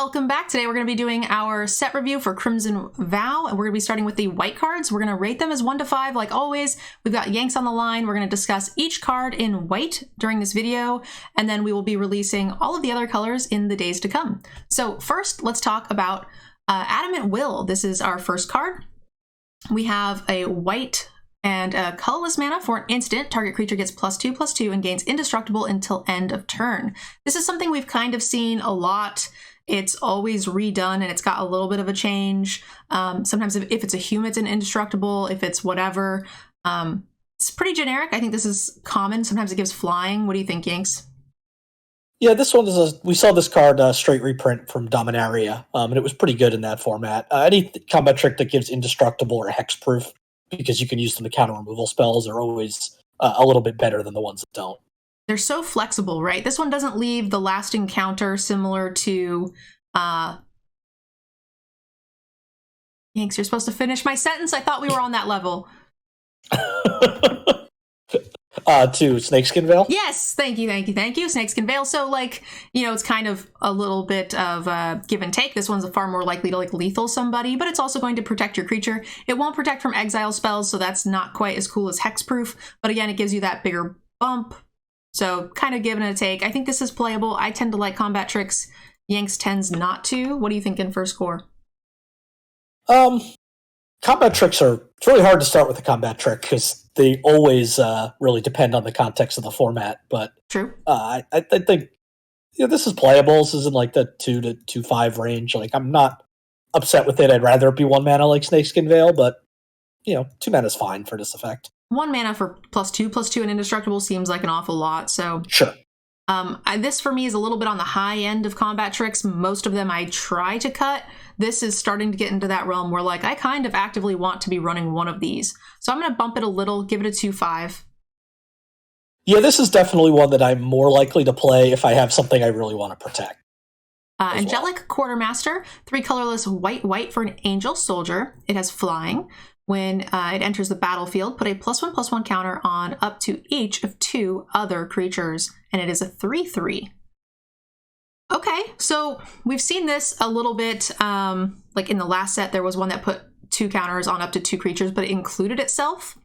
welcome back. Today we're going to be doing our set review for Crimson Vow, and we're going to be starting with the white cards. We're going to rate them as 1 to 5 like always. We've got Yanks on the line. We're going to discuss each card in white during this video, and then we will be releasing all of the other colors in the days to come. So first, let's talk about Adamant Will. This is our first card. We have a white and a colorless mana for an instant. Target creature gets +2/+2 and gains indestructible until end of turn. This is something we've kind of seen a lot. It's always redone and it's got a little bit of a change. Sometimes if it's a human, it's an indestructible. If it's whatever, it's pretty generic. I think this is common. Sometimes it gives flying. What do you think, Yanks? Yeah, this one is we saw this card straight reprint from Dominaria, and it was pretty good in that format. Any combat trick that gives indestructible or hexproof, because you can use them to counter removal spells, are always a little bit better than the ones that don't. They're so flexible, right? This one doesn't leave the lasting counter similar to... Yanks, you're supposed to finish my sentence? I thought we were on that level. To Snakeskin Veil? Yes, thank you. Snakeskin Veil. So, like, you know, it's kind of a little bit of give and take. This one's far more likely to, like, lethal somebody, but it's also going to protect your creature. It won't protect from exile spells, so that's not quite as cool as hexproof, but again, it gives you that bigger bump. So, kind of give and a take. I think this is playable. I tend to like combat tricks. Yanks tends not to. What are you thinking for score? Combat tricks it's really hard to start with a combat trick because they always really depend on the context of the format. But true. I think this is playable. This is in like the 2 to 2/5 range. Like, I'm not upset with it. I'd rather it be 1 mana like Snakeskin Veil, but 2 mana is fine for this effect. 1 mana for +2/+2 and indestructible seems like an awful lot. So sure. This for me is a little bit on the high end of combat tricks. Most of them I try to cut. This is starting to get into that realm where, like, I kind of actively want to be running one of these. So I'm going to bump it a little, give it a 2/5. Yeah, this is definitely one that I'm more likely to play if I have something I really want to protect. Angelic Quartermaster, 3 colorless white for an angel soldier. It has flying. When it enters the battlefield, put a +1/+1 counter on up to each of 2 other creatures, and it is a 3/3. Okay, so we've seen this a little bit, like in the last set, there was one that put 2 counters on up to 2 creatures, but it included itself.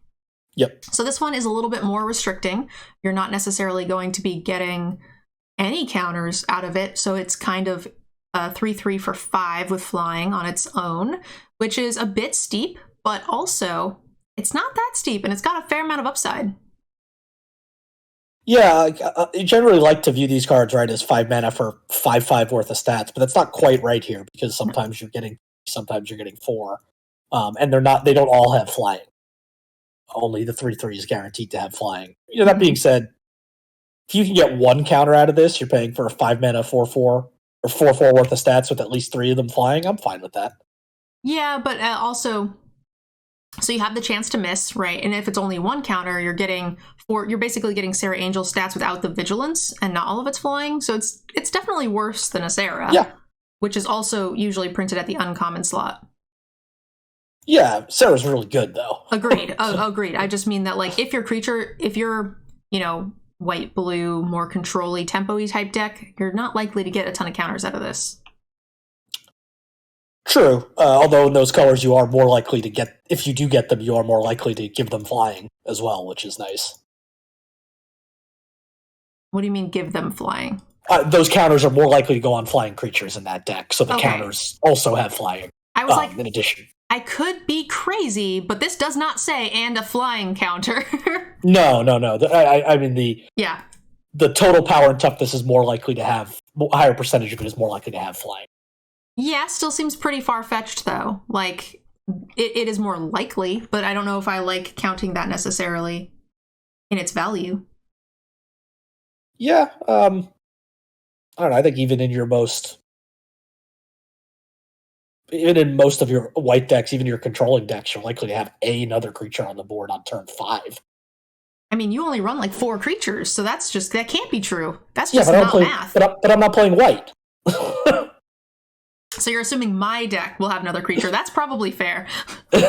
Yep. So this one is a little bit more restricting. You're not necessarily going to be getting any counters out of it, so it's kind of a 3/3 for 5 with flying on its own, which is a bit steep, but also it's not that steep, and it's got a fair amount of upside. Yeah, I generally like to view these cards as 5 mana for 5/5 worth of stats, but that's not quite right here because sometimes you're getting 4, and they don't all have flying. Only the 3/3 is guaranteed to have flying. That being said, if you can get 1 counter out of this, you're paying for a 5 mana 4/4 or 4/4 worth of stats with at least 3 of them flying. I'm fine with that. Yeah, but also, so you have the chance to miss, right? And if it's only 1 counter, you're basically getting Sarah Angel stats without the vigilance and not all of its flying. So it's definitely worse than a Sarah. Yeah. Which is also usually printed at the uncommon slot. Yeah, Sarah's really good though. Agreed. Agreed. I just mean that, like, if you're white, blue, more control-y, tempo-y type deck, you're not likely to get a ton of counters out of this. True, although in those colors you are more likely to get, if you do get them, you are more likely to give them flying as well, which is nice. What do you mean give them flying? Those counters are more likely to go on flying creatures in that deck, so the counters also have flying. I was like, in addition. I could be crazy, but this does not say and a flying counter. No. I mean the total power and toughness is more likely to have, a higher percentage of it is more likely to have flying. Yeah, still seems pretty far-fetched, though. Like, it is more likely, but I don't know if I like counting that necessarily in its value. Yeah, I don't know. I think even in most of your white decks, even your controlling decks, you're likely to have another creature on the board on turn 5. I mean, you only run like 4 creatures, so that can't be true. That's just not math. But I'm not playing white. So you're assuming my deck will have another creature. That's probably fair. All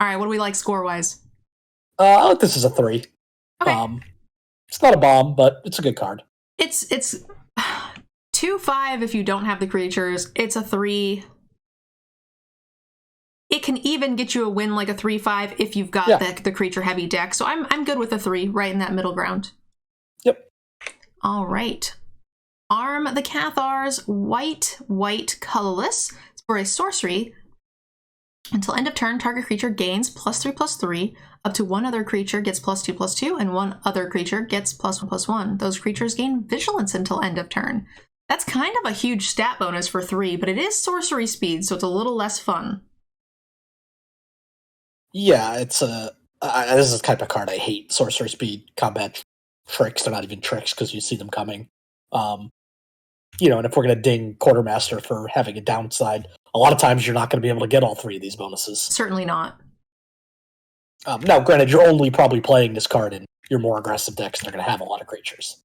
right, what do we like score-wise? I like this as a 3. Okay. It's not a bomb, but it's a good card. It's 2/5 if you don't have the creatures. It's a 3. It can even get you a win like a 3/5 if you've got the creature heavy deck. So I'm good with a 3 right in that middle ground. Yep. All right. Arm the Cathars, white, colorless. For a sorcery, until end of turn, target creature gains +3/+3. Up to one other creature gets +2/+2, and one other creature gets +1/+1. Those creatures gain vigilance until end of turn. That's kind of a huge stat bonus for 3, but it is sorcery speed, so it's a little less fun. Yeah, it's this is the type of card I hate. Sorcery speed, combat tricks. They're not even tricks because you see them coming. And if we're going to ding Quartermaster for having a downside, a lot of times you're not going to be able to get all 3 of these bonuses. Certainly not. Now, granted, you're only probably playing this card in your more aggressive decks, and they're going to have a lot of creatures.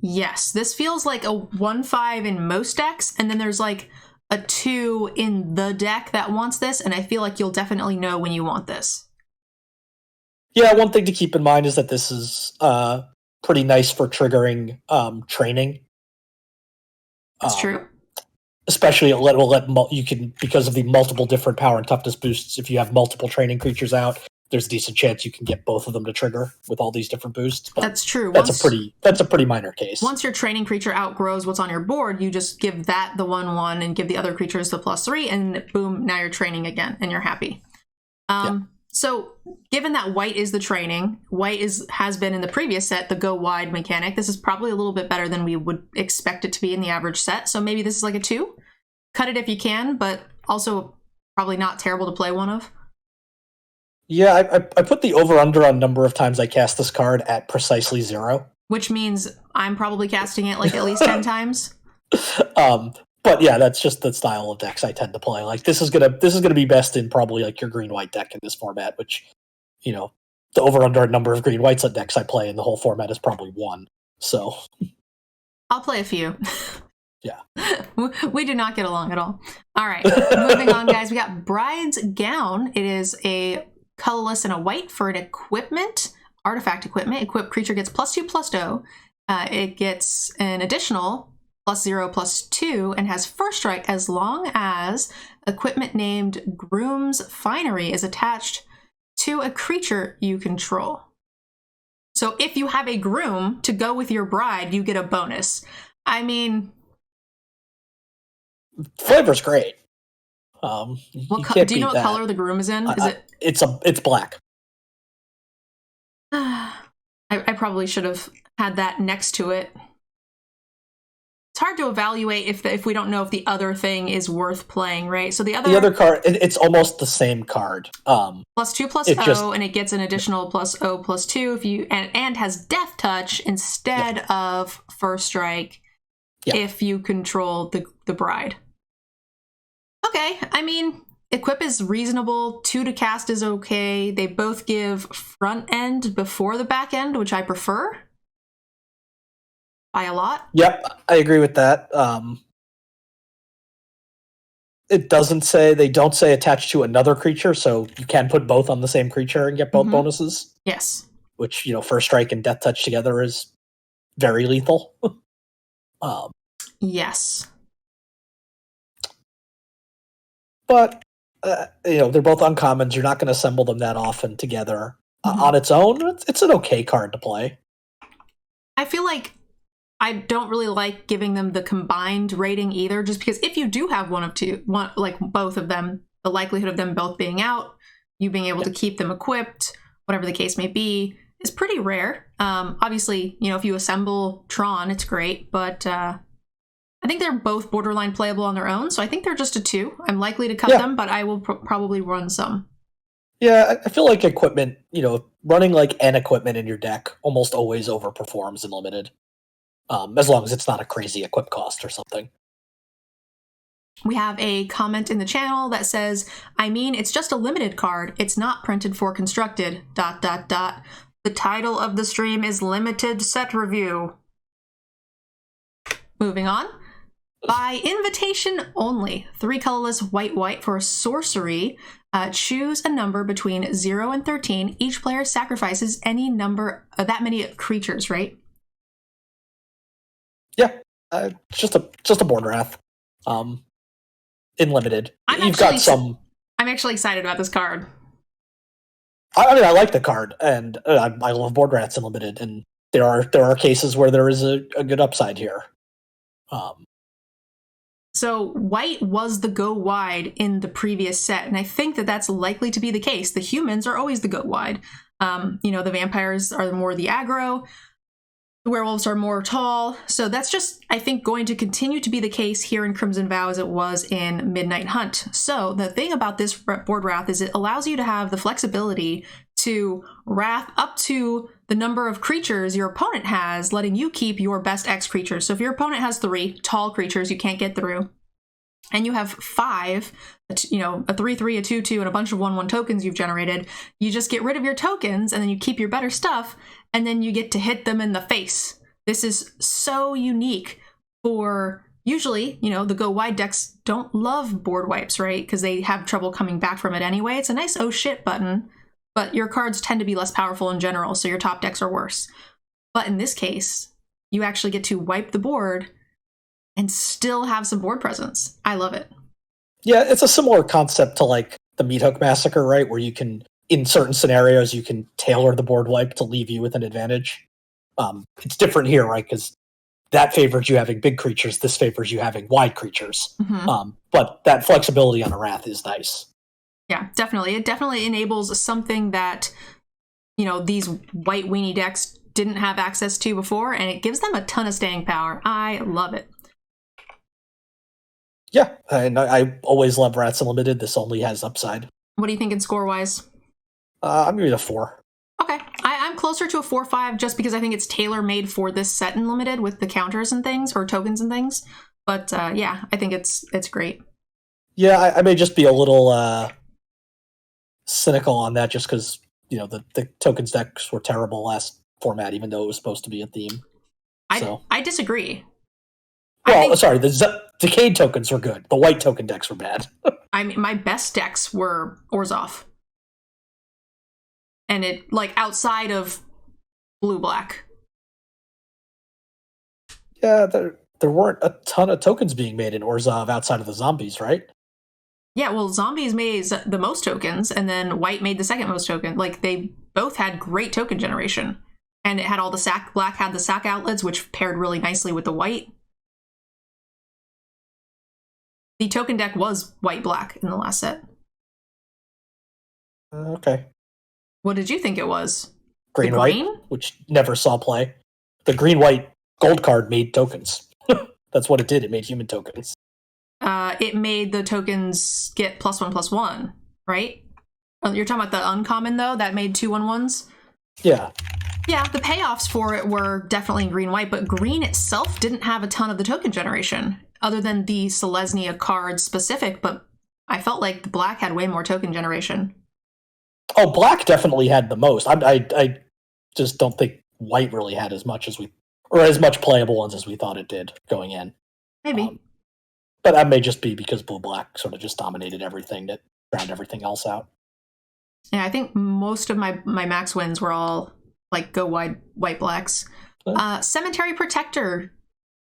Yes, this feels like a 1/5 in most decks, and then there's like a 2 in the deck that wants this, and I feel like you'll definitely know when you want this. Yeah, one thing to keep in mind is that this is pretty nice for triggering training. That's true. Especially you can, because of the multiple different power and toughness boosts, if you have multiple training creatures out, there's a decent chance you can get both of them to trigger with all these different boosts. But that's true. That's a pretty minor case. Once your training creature outgrows what's on your board, you just give that the 1/1 and give the other creatures the +3, and boom, now you're training again, and you're happy. So, given that white is the training, white has been in the previous set the go wide mechanic. This is probably a little bit better than we would expect it to be in the average set. So maybe this is like a 2. Cut it if you can, but also probably not terrible to play one of. Yeah, I put the over-under on number of times I cast this card at precisely 0. Which means I'm probably casting it like at least 10 times. But yeah, that's just the style of decks I tend to play. Like this is gonna be best in probably like your green-white deck in this format, which, the over-under number of green-whites decks I play in the whole format is probably 1. So I'll play a few. Yeah. We do not get along at all. All right, moving on, guys. We got Bride's Gown. It is a colorless and a white for an artifact equipment. Equipped creature gets +2/+0. It gets an additional +0/+2 and has first strike as long as equipment named Groom's Finery is attached to a creature you control. So if you have a groom to go with your bride, you get a bonus. I mean, flavor's great. do you know what color the groom is in? It's black. I probably should have had that next to it. It's hard to evaluate if we don't know if the other thing is worth playing, right? So the other card, it's almost the same card. +2/+0, and it gets an additional +0/+2 if you and has Death Touch instead of First Strike if you control the bride. Okay, I mean, equip is reasonable. 2 to cast is okay. They both give front end before the back end, which I prefer by a lot. Yep, I agree with that. They don't say attached to another creature, so you can put both on the same creature and get both bonuses. Yes. Which, First Strike and Death Touch together is very lethal. Yes. But, they're both uncommons. You're not going to assemble them that often together. On its own, it's an okay card to play. I feel like I don't really like giving them the combined rating either, just because if you do have both of them, the likelihood of them both being out, you being able to keep them equipped, whatever the case may be, is pretty rare. Obviously, if you assemble Tron, it's great, but I think they're both borderline playable on their own, so I think they're just a 2. I'm likely to cut them, but I will probably run some. Yeah, I feel like equipment, running like an equipment in your deck almost always overperforms in limited. As long as it's not a crazy equip cost or something. We have a comment in the channel that says, I mean, it's just a limited card. It's not printed for constructed, ... The title of the stream is Limited Set Review. Moving on. By invitation only, 3 colorless white for sorcery. Choose a number between 0 and 13. Each player sacrifices any number, that many creatures, right? Yeah, Just a board wrath. In limited, you've got some. I'm actually excited about this card. I mean, I like the card, and I love board rats in limited, and there are cases where there is a good upside here. So white was the go wide in the previous set, and I think that that's likely to be the case. The humans are always the go wide. The vampires are more the aggro. The werewolves are more tall. So that's just, I think, going to continue to be the case here in Crimson Vow as it was in Midnight Hunt. So the thing about this board wrath is it allows you to have the flexibility to wrath up to the number of creatures your opponent has, letting you keep your best X creatures. So if your opponent has 3 tall creatures you can't get through, and you have 5, a 3/3, a 2/2, and a bunch of 1/1 tokens you've generated, you just get rid of your tokens and then you keep your better stuff, and then you get to hit them in the face. This is so unique for, usually, the go wide decks don't love board wipes, right? Because they have trouble coming back from it anyway. It's a nice oh shit button, but your cards tend to be less powerful in general, so your top decks are worse. But in this case, you actually get to wipe the board and still have some board presence. I love it. Yeah, it's a similar concept to like the Meat Hook Massacre, right? Where you can, in certain scenarios, you can tailor the board wipe to leave you with an advantage. It's different here, right? Because that favors you having big creatures. This favors you having wide creatures. Mm-hmm. But that flexibility on a wrath is nice. Yeah, definitely. It definitely enables something that, these white weenie decks didn't have access to before, and it gives them a ton of staying power. I love it. Yeah, and I always love Rats Unlimited. This only has upside. What are you thinking score-wise? I'm going to be a 4. Okay. I'm closer to a 4-5 just because I think it's tailor-made for this set in Limited with the counters and things, or tokens and things. But yeah, I think it's great. Yeah, I may just be a little cynical on that just because, the tokens decks were terrible last format, even though it was supposed to be a theme. I disagree. Well, sorry, the Decayed tokens were good. The white token decks were bad. I mean, my best decks were Orzhov. And it, outside of blue-black. Yeah, there weren't a ton of tokens being made in Orzhov outside of the zombies, right? Yeah, well, zombies made the most tokens, and then white made the second most token. They both had great token generation. And it had all the sack. Black had the sack outlets, which paired really nicely with the white. The token deck was white-black in the last set. Okay. What did you think it was? Green-white, which never saw play. The green-white gold card made tokens. That's what it did. It made human tokens. It made the tokens get +1/+1, right? You're talking about the uncommon, though? That made 2/1/1s? Yeah. Yeah, the payoffs for it were definitely in green-white, but green itself didn't have a ton of the token generation, other than the Selesnya card specific, but I felt like the black had way more token generation. Oh, black definitely had the most. I just don't think white really had as much as much playable ones as we thought it did going in. Maybe. But that may just be because blue-black sort of just dominated everything that drowned everything else out. Yeah, I think most of my max wins were all go wide white-blacks. Cemetery Protector.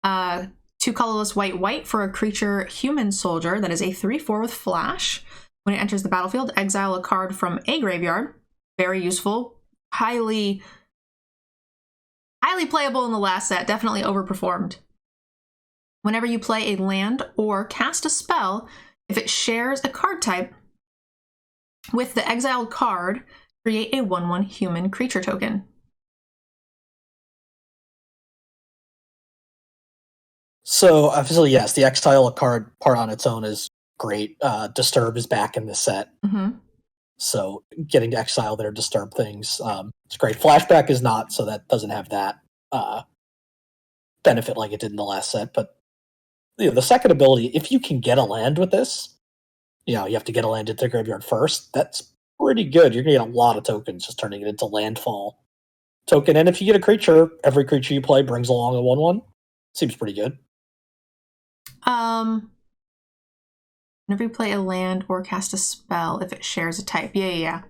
2 colorless white for a creature human soldier that is a 3/4 with flash. When it enters the battlefield, exile a card from a graveyard. Very useful. Highly playable in the last set. Definitely overperformed. Whenever you play a land or cast a spell, if it shares a card type with the exiled card, create a 1/1 human creature token. So, obviously, yes, the exile a card part on its own is great. Disturb is back in the set. Mm-hmm. So, getting to exile their Disturb things, it's great. Flashback is not, so that doesn't have that benefit like it did in the last set. But the second ability, if you can get a land with this, you have to get a land into the graveyard first. That's pretty good. You're going to get a lot of tokens just turning it into landfall token. And if you get a creature, every creature you play brings along a 1/1. Seems pretty good. Whenever you play a land or cast a spell, if it shares a type. Yeah.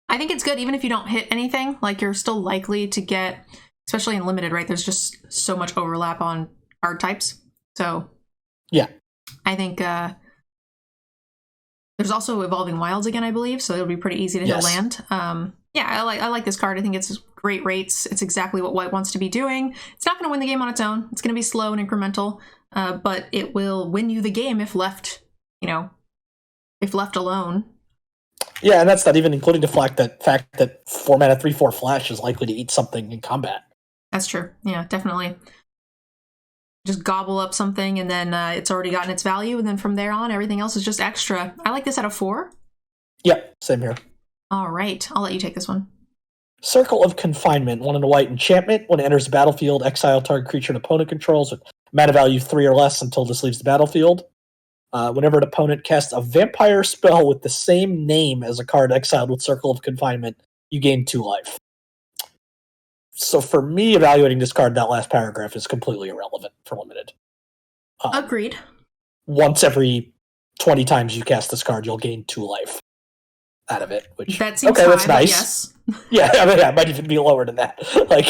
I think it's good even if you don't hit anything. You're still likely to get especially in limited, right? There's just so much overlap on card types. So yeah, I think there's also Evolving Wilds again, I believe, so it'll be pretty easy to hit land. Yeah, I like this card. I think it's great rates. It's exactly what White wants to be doing. It's not going to win the game on its own. It's going to be slow and incremental, but it will win you the game if left, if left alone. Yeah, and that's not even including the fact that 4-mana 3/4 flash is likely to eat something in combat. That's true. Yeah, definitely. Just gobble up something, and then it's already gotten its value, and then from there on, everything else is just extra. I like this out of 4. Yeah, same here. All right, I'll let you take this one. Circle of Confinement, 1 and a white enchantment. When it enters the battlefield, exile target creature an opponent controls with mana value 3 or less until this leaves the battlefield. Whenever an opponent casts a vampire spell with the same name as a card exiled with Circle of Confinement, you gain 2 life. So for me, evaluating this card, that last paragraph is completely irrelevant for limited. Agreed. Once every 20 times you cast this card, you'll gain 2 life out of it. Which that seems okay, high, that's nice. Yes. Yeah, I mean, it might even be lower than that. Like,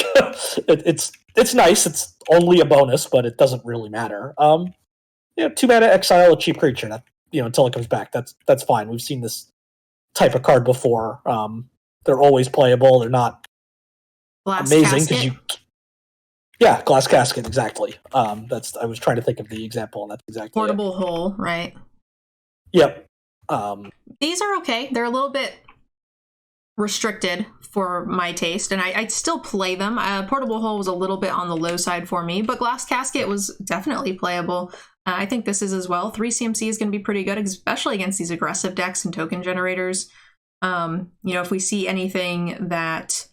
it's nice. It's only a bonus, but it doesn't really matter. 2 mana exile a cheap creature. That, until it comes back. That's fine. We've seen this type of card before. They're always playable. They're not Glass amazing because Casket. Yeah, Glass Casket, exactly. I was trying to think of the example, and that's exactly Portable Hole, right? Yep. These are okay. They're a little bit restricted for my taste, and I'd still play them. Portable Hole was a little bit on the low side for me, but Glass Casket was definitely playable. I think this is as well. 3 CMC is going to be pretty good, especially against these aggressive decks and token generators. If we see anything that...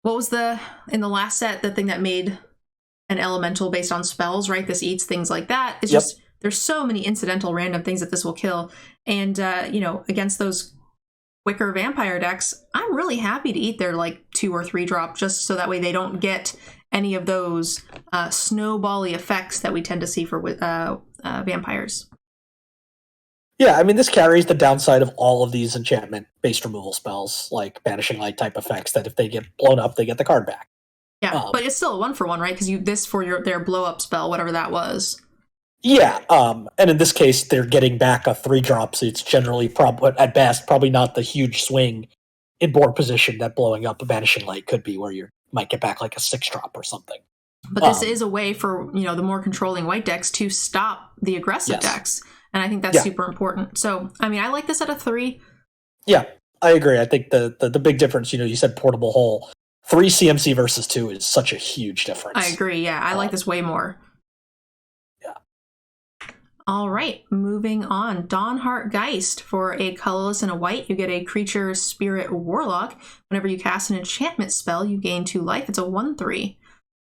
What was in the last set, the thing that made an elemental based on spells, right? This eats things like that. It's just, there's so many incidental random things that this will kill. And, against those quicker vampire decks, I'm really happy to eat their 2 or 3 drop, just so that way they don't get any of those snowbally effects that we tend to see for vampires. Yeah, I mean, this carries the downside of all of these enchantment-based removal spells, like Banishing Light type effects, that if they get blown up, they get the card back. Yeah, but it's still a 1-for-1, right? Because this for their blow-up spell, whatever that was. Yeah, and in this case, they're getting back a 3-drop, so it's generally, at best, probably not the huge swing in board position that blowing up a Banishing Light could be, where you might get back a 6-drop or something. But this is a way for, the more controlling white decks to stop the aggressive decks. And I think that's super important. So, I mean, I like this at a 3. Yeah, I agree. I think the big difference, you said Portable Hole. 3 CMC versus 2 is such a huge difference. I agree, yeah. I like this way more. Yeah. All right, moving on. Dawnheart Geist. For a colorless and a white, you get a creature spirit warlock. Whenever you cast an enchantment spell, you gain 2 life. It's a 1/3.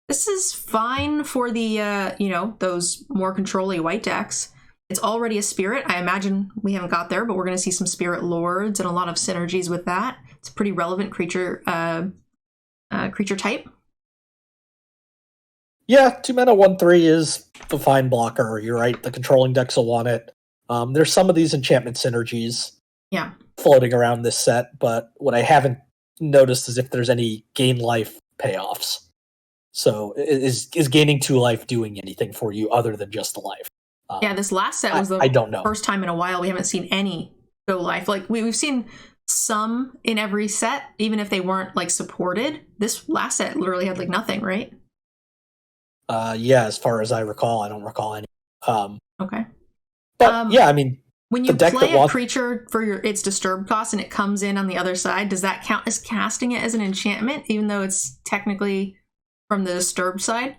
This is fine for the, those more controlling white decks. It's already a spirit. I imagine we haven't got there, but we're going to see some spirit lords and a lot of synergies with that. It's a pretty relevant creature type. Yeah, 2 mana 1/3 is the fine blocker. You're right. The controlling decks will want it. There's some of these enchantment synergies floating around this set, but what I haven't noticed is if there's any gain life payoffs. So is gaining 2 life doing anything for you other than just the life? This last set was I don't know. First time in a while we haven't seen any go life. We've seen some in every set, even if they weren't supported. This last set literally had nothing, right? As far as I recall, I don't recall any. Okay. But I mean, when you play a creature for its disturb cost and it comes in on the other side, does that count as casting it as an enchantment, even though it's technically from the disturbed side?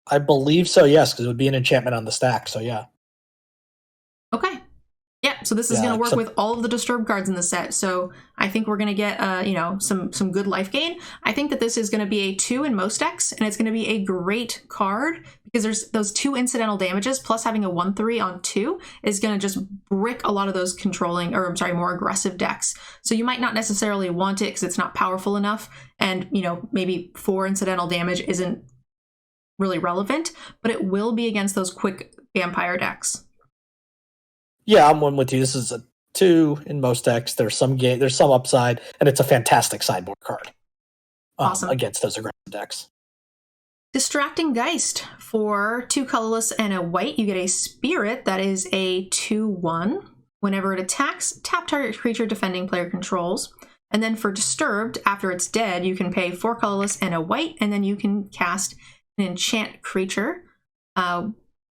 I believe so, yes, because it would be an enchantment on the stack, so yeah. Okay. Yeah, so this is going to work with all of the disturbed cards in the set, so I think we're going to get, some good life gain. I think that this is going to be a 2 in most decks, and it's going to be a great card, because there's those 2 incidental damages, plus having a 1/3 on 2 is going to just brick a lot of those more aggressive decks. So you might not necessarily want it because it's not powerful enough, and, maybe 4 incidental damage isn't really relevant, but it will be against those quick vampire decks. Yeah, I'm one with you. This is 2 in most decks. There's some upside, and it's a fantastic sideboard card. Awesome. Against those aggressive decks. Distracting Geist. For 2 colorless and a white, you get a spirit that is a 2/1. Whenever it attacks, tap target creature defending player controls. And then for Disturbed, after it's dead, you can pay 4 colorless and a white, and then you can cast an enchant creature.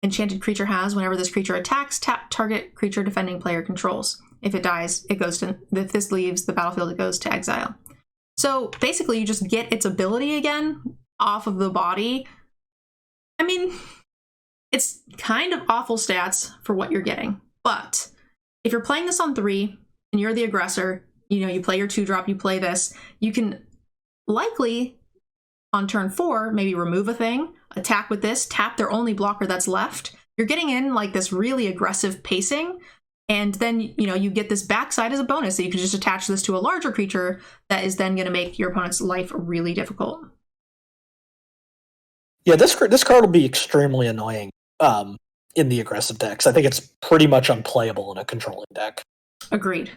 Enchanted creature has, whenever this creature attacks, tap target creature defending player controls. If it dies, it goes to, if this leaves the battlefield, it goes to exile. So basically, you just get its ability again off of the body. I mean, it's kind of awful stats for what you're getting, but if you're playing this on 3 and you're the aggressor, you know, you play your 2-drop, you play this, you can likely on turn 4 maybe remove a thing, attack with this, tap their only blocker that's left. You're getting in like this really aggressive pacing, and then, you know, you get this backside as a bonus that you can just attach this to a larger creature that is then going to make your opponent's life really difficult. Yeah, this card will be extremely annoying in the aggressive decks. I think it's pretty much unplayable in a controlling deck. Agreed.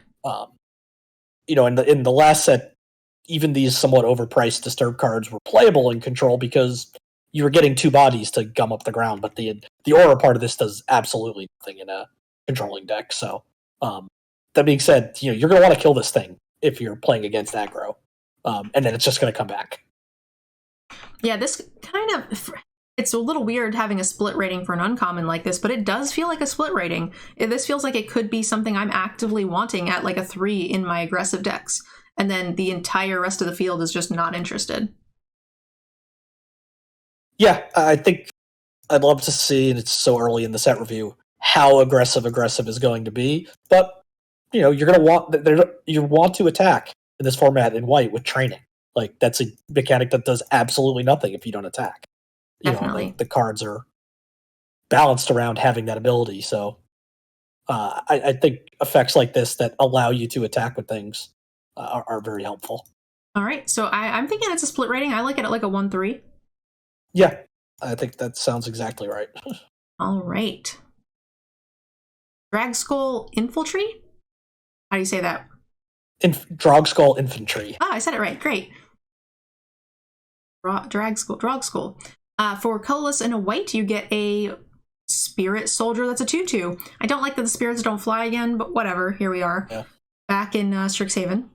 You know, in the last set, even these somewhat overpriced Disturb cards were playable in control because you were getting 2 bodies to gum up the ground, but the aura part of this does absolutely nothing in a controlling deck. So that being said, you know, you're going to want to kill this thing if you're playing against aggro, and then it's just going to come back. Yeah, this kind of, it's a little weird having a split rating for an uncommon like this, but it does feel like a split rating. This feels like it could be something I'm actively wanting at like a 3 in my aggressive decks, and then the entire rest of the field is just not interested. Yeah, I think I'd love to see, and it's so early in the set review, how aggressive is going to be. But you know, you're going to want to attack in this format in white with training. Like, that's a mechanic that does absolutely nothing if you don't attack. Definitely. You know, the cards are balanced around having that ability. So I think effects like this that allow you to attack with things are very helpful. All right, so I'm thinking it's a split rating. I like it at like a 1/3. Yeah, I think that sounds exactly right. All right. Dragskull Infiltrate? How do you say that? Dragskull Infantry. Ah, I said it right. Great. Dragskull. For colorless and a white, you get a Spirit Soldier that's a 2/2. I don't like that the spirits don't fly again, but whatever. Here we are. Yeah. Back in Strixhaven.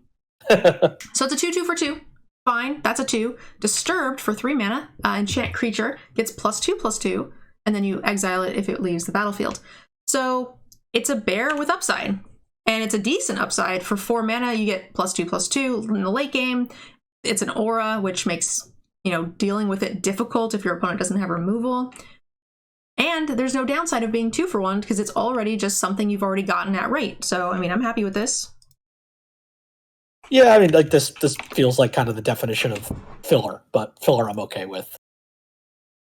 So it's a 2/2 for 2. Fine, that's a 2. Disturbed for 3 mana. Enchant creature gets +2/+2, and then you exile it if it leaves the battlefield. So it's a bear with upside. And it's a decent upside. For 4 mana, you get +2/+2 in the late game. It's an aura, which makes, you know, dealing with it difficult if your opponent doesn't have removal. And there's no downside of being 2 for 1 because it's already just something you've already gotten at rate. So, I mean, I'm happy with this. Yeah, I mean, like this feels like kind of the definition of filler, but filler I'm okay with.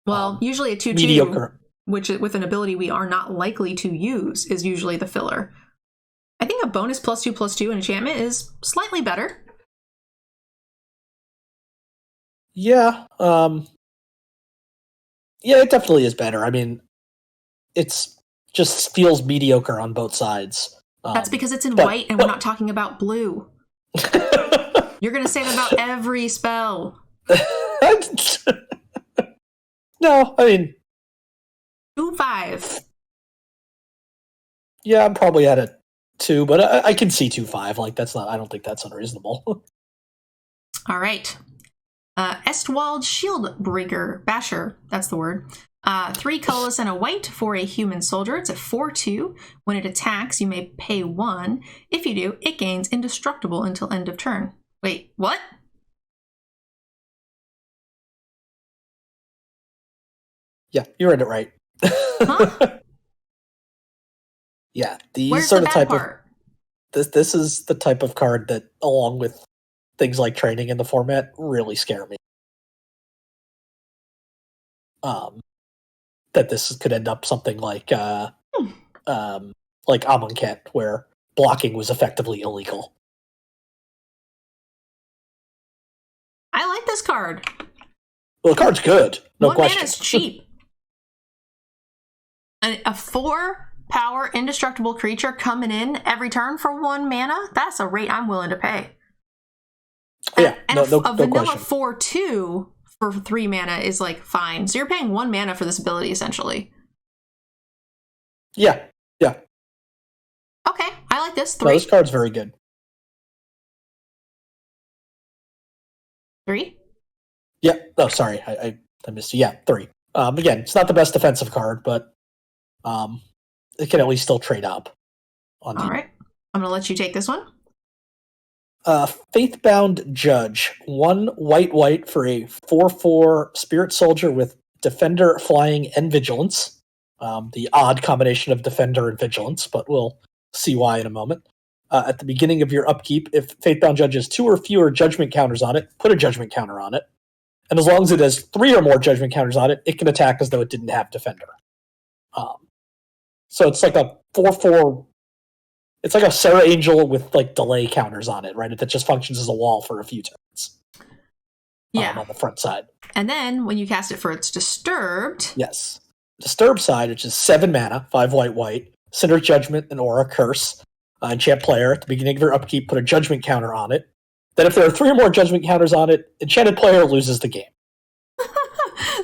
Well, usually a 2/2, mediocre, which with an ability we are not likely to use, is usually the filler. I think a bonus +2/+2 enchantment is slightly better. Yeah, yeah, it definitely is better. I mean, it's just feels mediocre on both sides. That's because it's in white, and we're not talking about blue. You're going to say that about every spell. No, I mean 2/5. Yeah, I'm probably at a 2, but I can see 2/5. Like, that's not. I don't think that's unreasonable. All right. Estwald Shieldbreaker Basher. That's the word. 3 colorless and a white for a human soldier. It's a 4/2. When it attacks, you may pay 1. If you do, it gains indestructible until end of turn. Wait, what? Yeah, you read it right. Huh? Yeah, these Where's sort the of bad type part? of this is the type of card that, along with things like training in the format, really scare me. That this could end up something like Amonkhet, where blocking was effectively illegal. I like this card. Well, the card's good, no 1 question. mana is cheap. A 4 power indestructible creature coming in every turn for 1 mana. That's a rate I'm willing to pay. And a vanilla 4/2 for 3 mana is like fine. So you're paying 1 mana for this ability essentially. Yeah. Okay, I like this. 3. No, this card's very good. 3? Yeah. Oh, sorry, I missed you. Yeah, 3. Again, it's not the best defensive card, but it can at least still trade up. All right, I'm gonna let you take this one. Faithbound Judge, 1 white for a 4/4 Spirit Soldier with Defender, Flying, and Vigilance. The odd combination of Defender and Vigilance, but we'll see why in a moment. At the beginning of your upkeep, if Faithbound Judge has 2 or fewer judgment counters on it, put a judgment counter on it. And as long as it has 3 or more judgment counters on it, it can attack as though it didn't have Defender. So it's like a 4/4. It's like a Sarah Angel with like delay counters on it, right? That just functions as a wall for a few turns. Yeah. On the front side. And then when you cast it for its Disturbed. Yes. Disturbed side, which is 7 mana, 5 white, Cinder Judgment, and Aura Curse. Enchant player, at the beginning of your upkeep, put a judgment counter on it. Then if there are 3 or more judgment counters on it, enchanted player loses the game.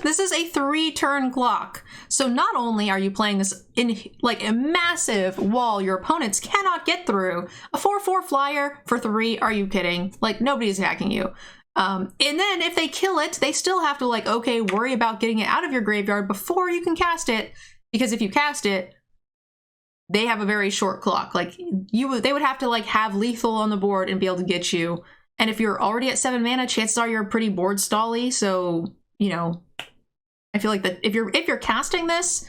This is a 3-turn clock. So not only are you playing this in like a massive wall your opponents cannot get through, a 4/4 flyer for 3, are you kidding? Like, nobody's attacking you. And then if they kill it, they still have to like, okay, worry about getting it out of your graveyard before you can cast it. Because if you cast it, they have a very short clock. Like they would have to like have lethal on the board and be able to get you. And if you're already at 7 mana, chances are you're pretty board stally. So, you know, I feel like that if you're casting this,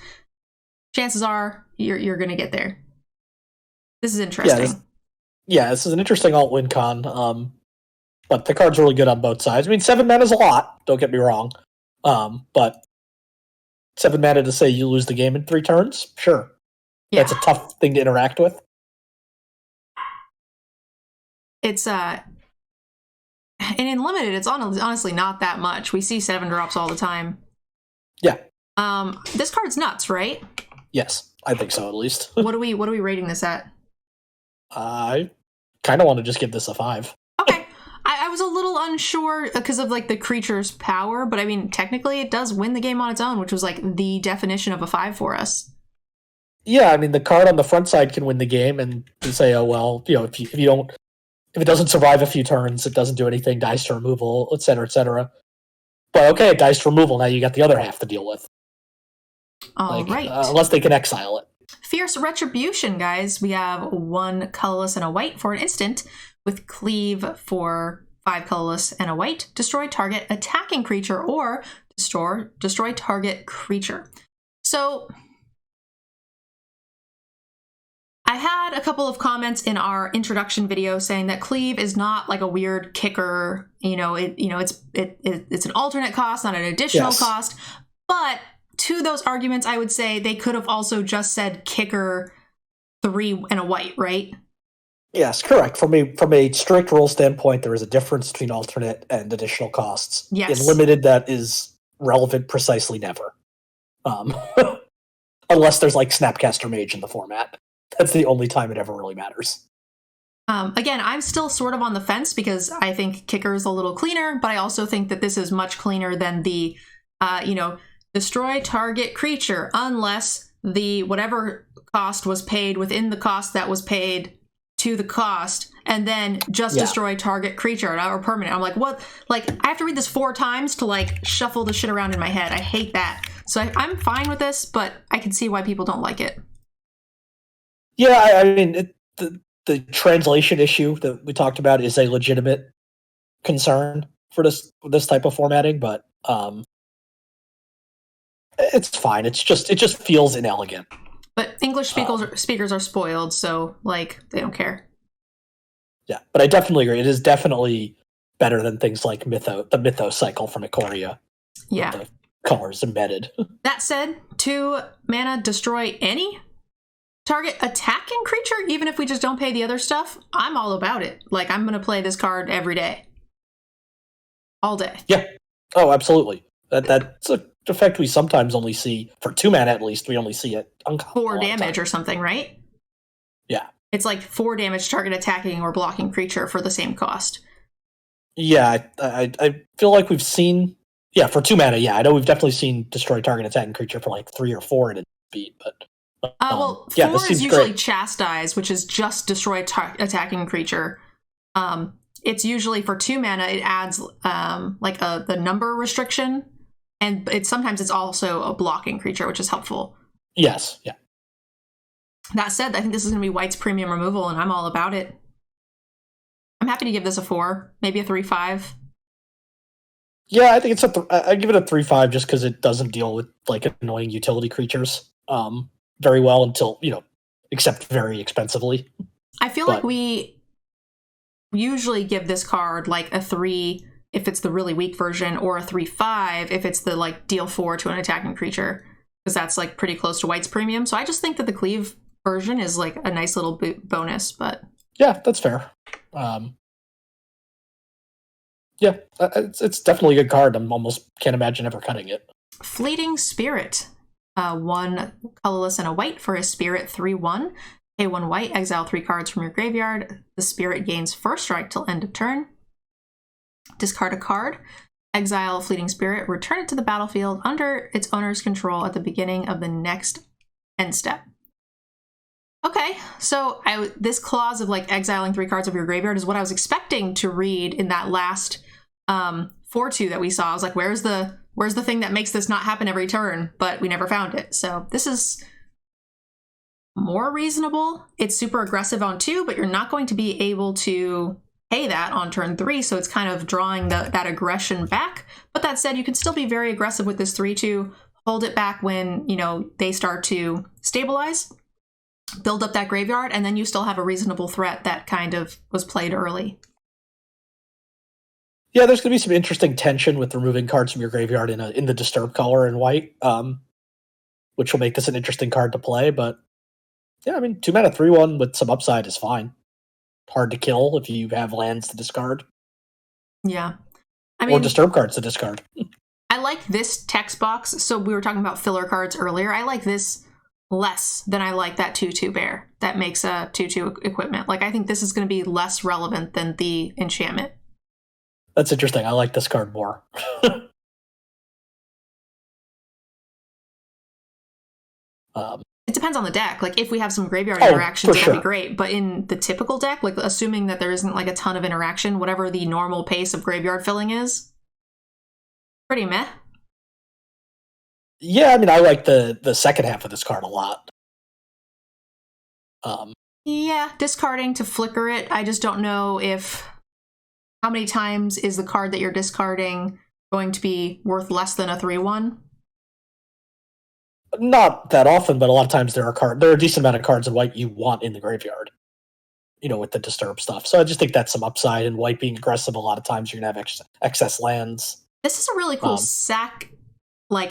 chances are you're gonna get there. This is interesting. Yeah, this is an interesting alt-win con. But the card's really good on both sides. I mean, 7 mana is a lot, don't get me wrong. But 7 mana to say you lose the game in 3 turns? Sure. Yeah. That's a tough thing to interact with. It's and in limited, it's honestly not that much. We see 7 drops all the time. Yeah. This card's nuts, right? Yes, I think so at least. What are we rating this at? I kind of want to just give this a 5. Okay. I was a little unsure because of like the creature's power, but I mean technically it does win the game on its own, which was like the definition of a 5 for us. Yeah, I mean the card on the front side can win the game, and you say, oh well, you know, if it doesn't survive a few turns, it doesn't do anything, dies to removal, etc., etc. But okay, it dies to removal. Now you got the other half to deal with. All right. Unless they can exile it. Fierce Retribution, guys. We have 1 colorless and a white for an instant, with Cleave for 5 colorless and a white. Destroy target attacking creature or destroy target creature. So I had a couple of comments in our introduction video saying that Cleave is not like a weird kicker. It's an alternate cost, not an additional cost. But to those arguments, I would say they could have also just said kicker 3 and a white, right? Yes, correct. From a strict rule standpoint, there is a difference between alternate and additional costs. Yes. In limited, that is relevant precisely never. Unless there's like Snapcaster Mage in the format. That's the only time it ever really matters. Again, I'm still sort of on the fence because I think kicker is a little cleaner, but I also think that this is much cleaner than the, destroy target creature unless the whatever cost was paid within the cost that was paid to the cost, and then just destroy target creature or permanent. I'm like, what? Like, I have to read this 4 times to like shuffle the shit around in my head. I hate that. So I'm fine with this, but I can see why people don't like it. Yeah, I mean, the translation issue that we talked about is a legitimate concern for this type of formatting, but it's fine. It just feels inelegant. But English speakers are spoiled, so like they don't care. Yeah, but I definitely agree. It is definitely better than things like the Mythos cycle from Ikoria. Yeah, the colors embedded. That said, 2 mana destroy any target attacking creature, even if we just don't pay the other stuff. I'm all about it. Like, I'm gonna play this card every day, all day. Yeah. Oh, absolutely. That's a effect we sometimes only see, for 2 mana at least, we only see it uncommon. 4 damage or something, right? Yeah. It's like 4 damage target attacking or blocking creature for the same cost. Yeah, I feel like we've seen... Yeah, for 2 mana, yeah. I know we've definitely seen destroy target attacking creature for like 3 or 4 at its speed, but... Well, yeah, 4 is usually great. Chastise, which is just destroy attacking creature. It's usually for 2 mana, it adds like the number restriction, and sometimes it's also a blocking creature, which is helpful. Yes, yeah. That said, I think this is going to be White's premium removal, and I'm all about it. I'm happy to give this a 4, maybe a 3/5. Yeah, I think it's I give it a 3/5 just because it doesn't deal with like annoying utility creatures very well until, except very expensively. I feel like we usually give this card like a 3 if it's the really weak version, or a 3/5 if it's the like deal 4 to an attacking creature, because that's like pretty close to White's premium. So I just think that the cleave version is like a nice little bonus, but yeah, that's fair. Yeah, it's definitely a good card. I'm almost can't imagine ever cutting it. Fleeting Spirit. 1 colorless and a white for a spirit 3/1. Pay 1 white, exile 3 cards from your graveyard. The spirit gains first strike till end of turn. Discard a card. Exile Fleeting Spirit. Return it to the battlefield under its owner's control at the beginning of the next end step. Okay, so this clause of like exiling 3 cards of your graveyard is what I was expecting to read in that last 4/2 that we saw. I was like, where's the thing that makes this not happen every turn? But we never found it. So this is more reasonable. It's super aggressive on 2, but you're not going to be able to pay that on turn 3. So it's kind of drawing that aggression back. But that said, you can still be very aggressive with this 3/2. Hold it back when, they start to stabilize. Build up that graveyard, and then you still have a reasonable threat that kind of was played early. Yeah, there's going to be some interesting tension with removing cards from your graveyard in the disturb color in white, which will make this an interesting card to play. But yeah, I mean, 2 mana 3/1 with some upside is fine. Hard to kill if you have lands to discard. Yeah, I mean, or disturb cards to discard. I like this text box. So we were talking about filler cards earlier. I like this less than I like that 2/2 bear that makes a 2/2 equipment. Like, I think this is going to be less relevant than the enchantment. That's interesting. I like this card more. It depends on the deck. Like, if we have some graveyard interactions, it'll be great. But in the typical deck, like assuming that there isn't like a ton of interaction, whatever the normal pace of graveyard filling is, pretty meh. Yeah, I mean, I like the second half of this card a lot. Yeah, discarding to flicker it. I just don't know how many times is the card that you're discarding going to be worth less than a 3/1? Not that often, but a lot of times there are a decent amount of cards in white you want in the graveyard, with the disturb stuff. So I just think that's some upside, and white being aggressive, a lot of times you're going to have excess lands. This is a really cool sack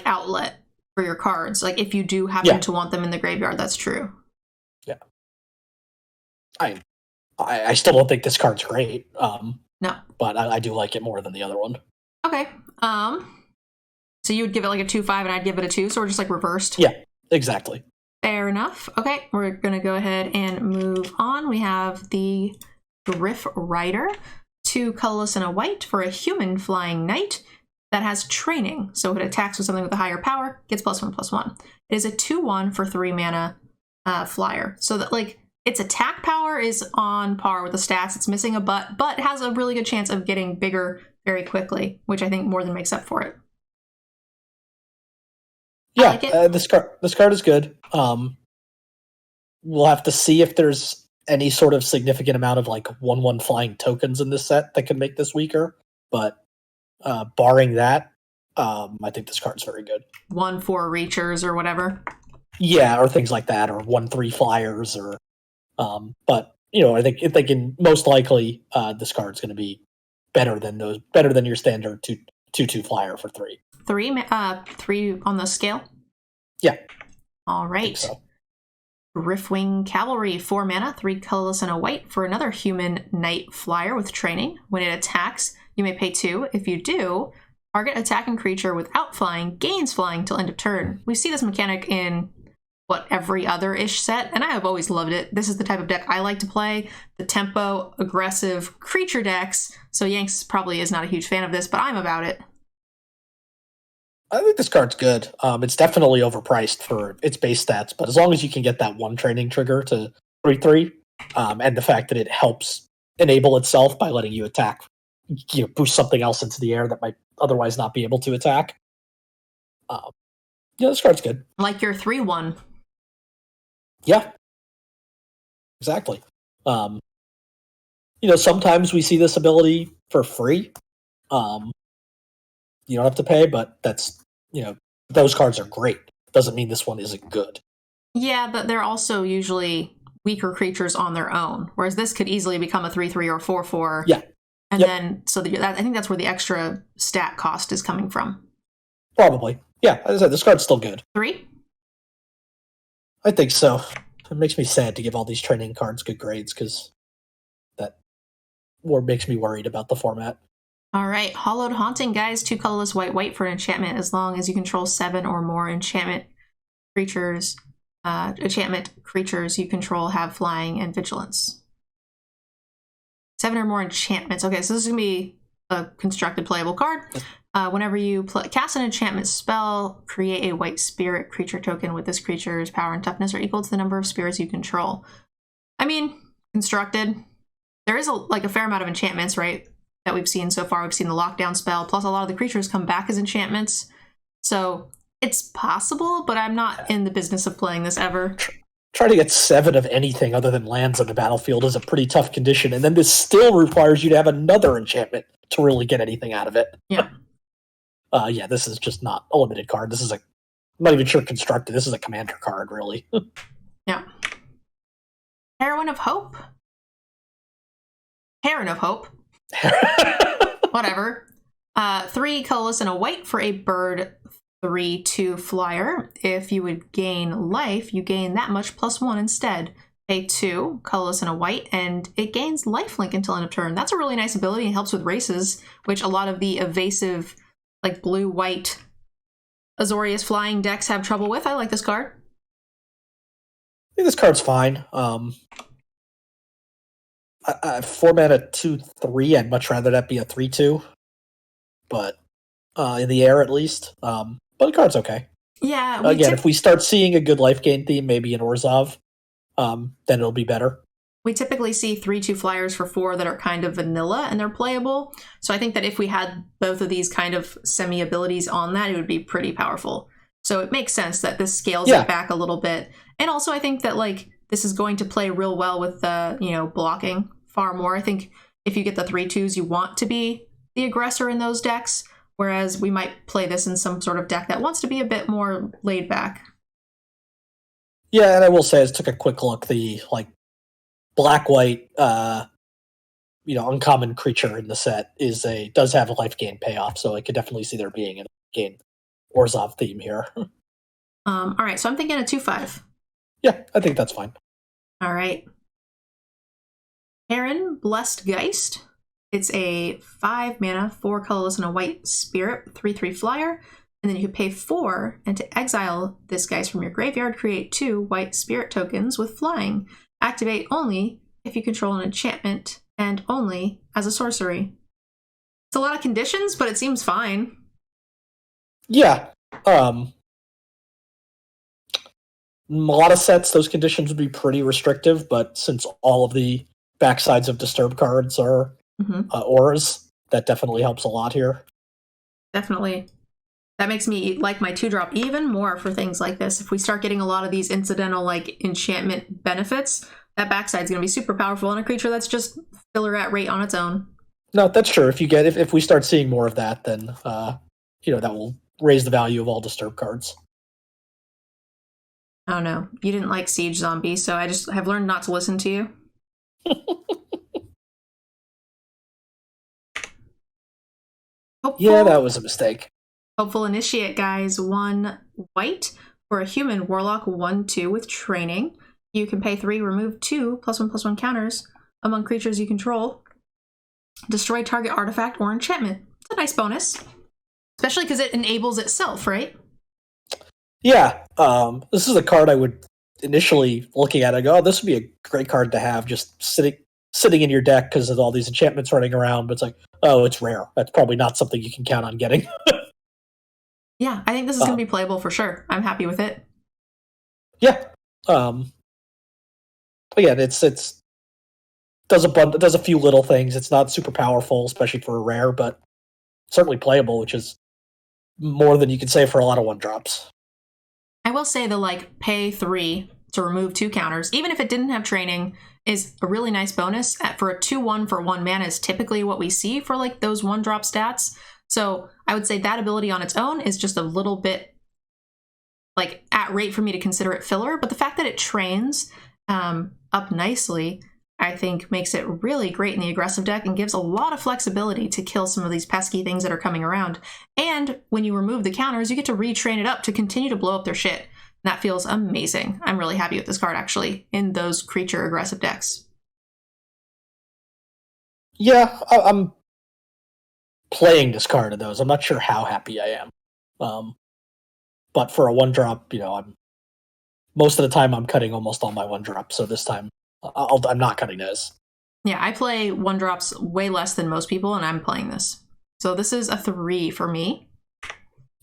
outlet for your cards. Like, if you do happen to want them in the graveyard, that's true. Yeah. I still don't think this card's great. No. But I do like it more than the other one. Okay. So you would give it like a 2/5 and I'd give it a 2, so we're just like reversed? Yeah, exactly. Fair enough. Okay, we're going to go ahead and move on. We have the Griff Rider, 2 colorless and a white for a human flying knight that has training. So if it attacks with something with a higher power, gets +1/+1. It is a 2/1 for 3 mana flyer. So that like its attack power is on par with the stats. It's missing a but has a really good chance of getting bigger very quickly, which I think more than makes up for it. Yeah, like this card is good. We'll have to see if there's any sort of significant amount of like 1/1 flying tokens in this set that can make this weaker. But barring that, I think this card's very good. 1/4 reachers or whatever. Yeah, or things like that, or 1/3 flyers, or but I think in most likely this card's going to be better than your standard 2/2 flyer for 3. 3 on the scale? Yeah. All right. So. Griffwing Cavalry, 4 mana, 3 colorless and a white for another human knight flyer with training. When it attacks, you may pay 2. If you do, Target attacking creature without flying gains flying till end of turn. We see this mechanic in, what, every other-ish set, and I have always loved it. This is the type of deck I like to play, the tempo, aggressive creature decks, so Yanks probably is not a huge fan of this, but I'm about it. I think this card's good. It's definitely overpriced for its base stats, but as long as you can get that one training trigger to 3/3, and the fact that it helps enable itself by letting you attack, boost something else into the air that might otherwise not be able to attack. This card's good. Like your 3/1. Yeah, exactly. Sometimes we see this ability for free. You don't have to pay, but that's, those cards are great. Doesn't mean this one isn't good. Yeah, but they're also usually weaker creatures on their own, whereas this could easily become a 3/3 or 4/4. Yeah. And then, so I think that's where the extra stat cost is coming from. Probably. Yeah, as I said, this card's still good. 3? I think so. It makes me sad to give all these training cards good grades, because that makes me worried about the format. All right, Hollowed Haunting, guys. 2 colorless white for an enchantment as long as you control 7 or more enchantment creatures. Enchantment creatures you control have flying and vigilance. 7 or more enchantments. Okay, so this is going to be a constructed playable card. Whenever you cast an enchantment spell, create a white spirit creature token with this creature's power and toughness are equal to the number of spirits you control. I mean, constructed. There is a fair amount of enchantments, right, that we've seen so far. We've seen the lockdown spell, plus a lot of the creatures come back as enchantments. So it's possible, but I'm not in the business of playing this ever. Trying to get 7 of anything other than lands on the battlefield is a pretty tough condition, and then this still requires you to have another enchantment to really get anything out of it. Yeah. This is just not a limited card. This is I'm not even sure constructed. This is a commander card, really. Yeah. Heroine of Hope? Heron of Hope. Whatever. 3 colorless and a white for a bird 3/2 flyer. If you would gain life, you gain that much +1 instead. Pay 2 colorless and a white, and it gains lifelink until end of turn. That's a really nice ability and helps with races, which a lot of the evasive, like blue-white Azorius flying decks have trouble with. I like this card. I think this card's fine. 4 mana 2/3. I'd much rather that be a 3/2, but in the air at least. But the card's okay. Yeah. Again, if we start seeing a good life gain theme, maybe in Orzhov, then it'll be better. We typically see 3/2 flyers for 4 that are kind of vanilla and they're playable. So I think that if we had both of these kind of semi-abilities on that, it would be pretty powerful. So it makes sense that this scales it back a little bit. And also I think that this is going to play real well with the, blocking far more. I think if you get the 3/2s, you want to be the aggressor in those decks, whereas we might play this in some sort of deck that wants to be a bit more laid back. Yeah, and I will say, I took a quick look, the black-white, uncommon creature in the set does have a life gain payoff, so I could definitely see there being a gain Orzhov theme here. All right, so I'm thinking a 2/5. Yeah, I think that's fine. All right. Heron, Blessed Geist. It's a 5 mana, 4 colorless and a white spirit, 3/3 flyer. And then you can pay 4, and to exile this Geist from your graveyard, create 2 white spirit tokens with flying. Activate only if you control an enchantment, and only as a sorcery. It's a lot of conditions, but it seems fine. Yeah. A lot of sets, those conditions would be pretty restrictive, but since all of the backsides of Disturb cards are auras, that definitely helps a lot here. Definitely. That makes me like my 2-drop even more for things like this. If we start getting a lot of these incidental enchantment benefits, that backside's going to be super powerful in a creature that's just filler at rate on its own. No, that's true. If we start seeing more of that, then that will raise the value of all Disturb cards. I don't know. You didn't like Siege Zombie, so I just have learned not to listen to you. Yeah, that was a mistake. Hopeful Initiate, guys. 1 white for a human warlock 1/2 with training. You can pay 3, remove 2 +1/+1 counters among creatures you control. Destroy target artifact or enchantment. It's a nice bonus. Especially because it enables itself, right? Yeah, this is a card I would initially looking at. I go, oh, this would be a great card to have just sitting in your deck because of all these enchantments running around. But it's like, oh, it's rare. That's probably not something you can count on getting. Yeah, I think this is going to be playable for sure. I'm happy with it. Yeah. Again, it does a few little things. It's not super powerful, especially for a rare, but certainly playable, which is more than you can say for a lot of 1-drops. I will say the like pay 3 to remove 2 counters, even if it didn't have training, is a really nice bonus. For a 2/1 for 1 mana is typically what we see for like those 1-drop stats. So I would say that ability on its own is just a little bit like at rate for me to consider it filler. But the fact that it trains up nicely, I think makes it really great in the aggressive deck and gives a lot of flexibility to kill some of these pesky things that are coming around. And when you remove the counters, you get to retrain it up to continue to blow up their shit. And that feels amazing. I'm really happy with this card, actually, in those creature aggressive decks. Yeah, I'm playing this card in those. I'm not sure how happy I am. But for a 1-drop, most of the time I'm cutting almost all my 1-drops. So this time I'm not cutting those. Yeah, I play 1-drops way less than most people, and I'm playing this. So this is a 3 for me.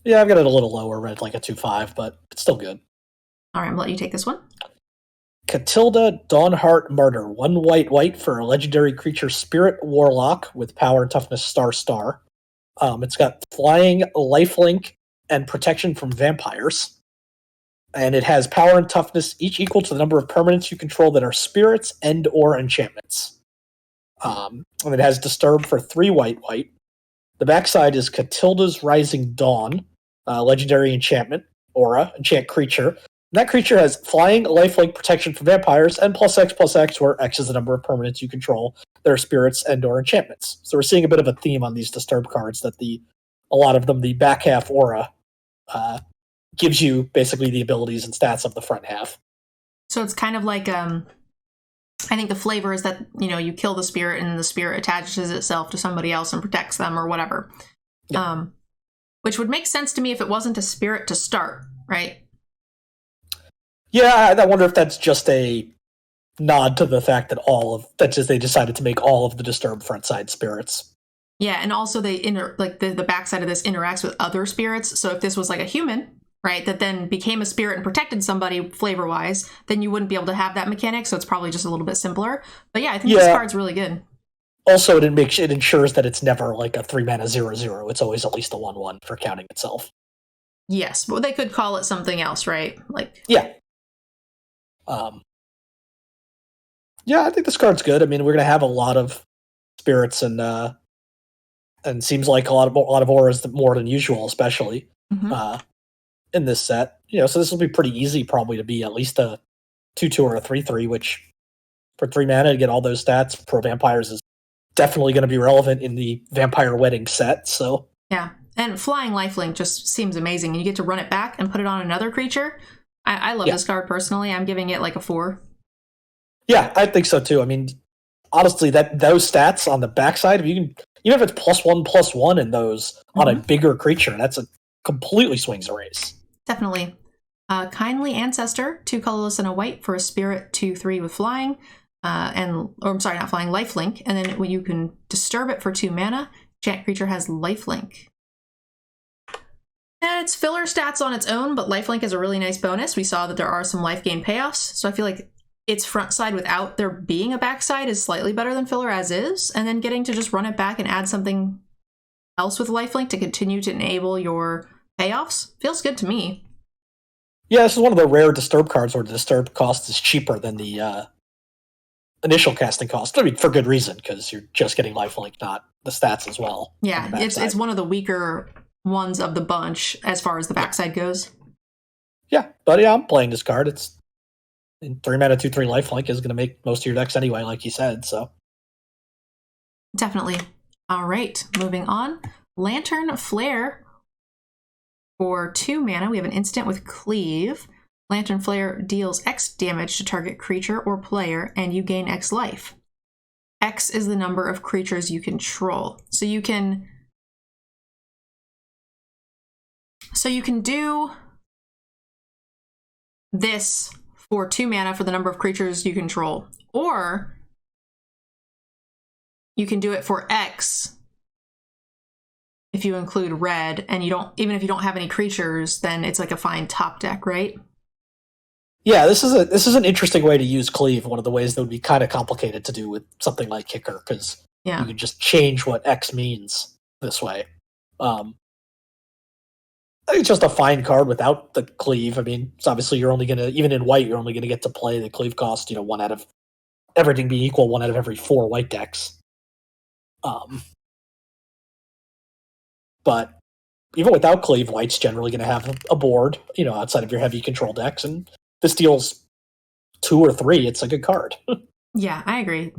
Yeah, I've got it a little lower at like a 2/5, but it's still good. All right, I'm gonna let you take this one. Catilda Dawnheart Martyr. 1 white for a legendary creature spirit warlock with power and toughness ***. It's got flying, lifelink, and protection from vampires. And it has power and toughness, each equal to the number of permanents you control that are spirits and or enchantments. And it has Disturb for 3 white. The backside is Catilda's Rising Dawn, legendary enchantment, aura, enchant creature. And that creature has flying, lifelink, protection from vampires, and +X/+X, where X is the number of permanents you control that are spirits and or enchantments. So we're seeing a bit of a theme on these Disturb cards that a lot of them, the back half aura, gives you basically the abilities and stats of the front half. So it's kind of like, I think the flavor is that, you kill the spirit and the spirit attaches itself to somebody else and protects them or whatever. Yeah. Which would make sense to me if it wasn't a spirit to start, right? Yeah, I wonder if that's just a nod to the fact that they decided to make all of the Disturb frontside spirits. Yeah, and also the backside of this interacts with other spirits. So if this was like a human, right, that then became a spirit and protected somebody flavor-wise, then you wouldn't be able to have that mechanic, so it's probably just a little bit simpler. But yeah, I think this card's really good. Also, it ensures that it's never like a 3-mana 0/0. It's always at least a 1/1 for counting itself. Yes, but they could call it something else, right? Yeah. Yeah, I think this card's good. I mean, we're going to have a lot of spirits and seems like a lot of auras more than usual, especially in this set. So this will be pretty easy probably to be at least a 2/2 or a 3/3, which for 3 mana to get all those stats pro vampires is definitely going to be relevant in the Vampire Wedding set. So yeah, and flying lifelink just seems amazing. You get to run it back and put it on another creature. I love this card personally. I'm giving it like a 4. Yeah, I think so too. I mean, honestly, those stats on the backside, even if it's +1/+1 in those on a bigger creature, that's a completely swings a race. Definitely. Kindly Ancestor, 2 colorless and a white for a spirit 2/3 with flying, not flying, lifelink. And then when you can disturb it for 2 mana, enchant creature has lifelink. And it's filler stats on its own, but lifelink is a really nice bonus. We saw that there are some life gain payoffs, so I feel like its front side without there being a backside is slightly better than filler as is, and then getting to just run it back and add something else with lifelink to continue to enable your payoffs feels good to me. Yeah, this is one of the rare Disturb cards where the Disturb cost is cheaper than the initial casting cost. I mean, for good reason, because you're just getting lifelink, not the stats as well. Yeah, it's one of the weaker ones of the bunch as far as the backside goes. Yeah, but yeah, I'm playing this card. It's in 3 mana 2/3 lifelink is going to make most of your decks anyway, like you said. So definitely. All right, moving on. Lantern Flare for 2 mana. We have an instant with Cleave. Lantern Flare deals X damage to target creature or player, and you gain X life. X is the number of creatures you control. So you can So you can do this for 2 mana for the number of creatures you control, or you can do it for X if you include red, and you don't, even if you don't have any creatures, then it's like a fine top deck, right? Yeah, this is an interesting way to use Cleave. One of the ways that would be kind of complicated to do with something like Kicker, because you can just change what X means this way. I think it's just a fine card without the Cleave. I mean, it's obviously you're only gonna, even in white, you're only gonna get to play the Cleave cost. One out of everything being equal, 1 out of every 4 white decks. But even without Cleave, white's generally going to have a board, outside of your heavy control decks, and this deals 2 or 3. It's a good card. Yeah, I agree.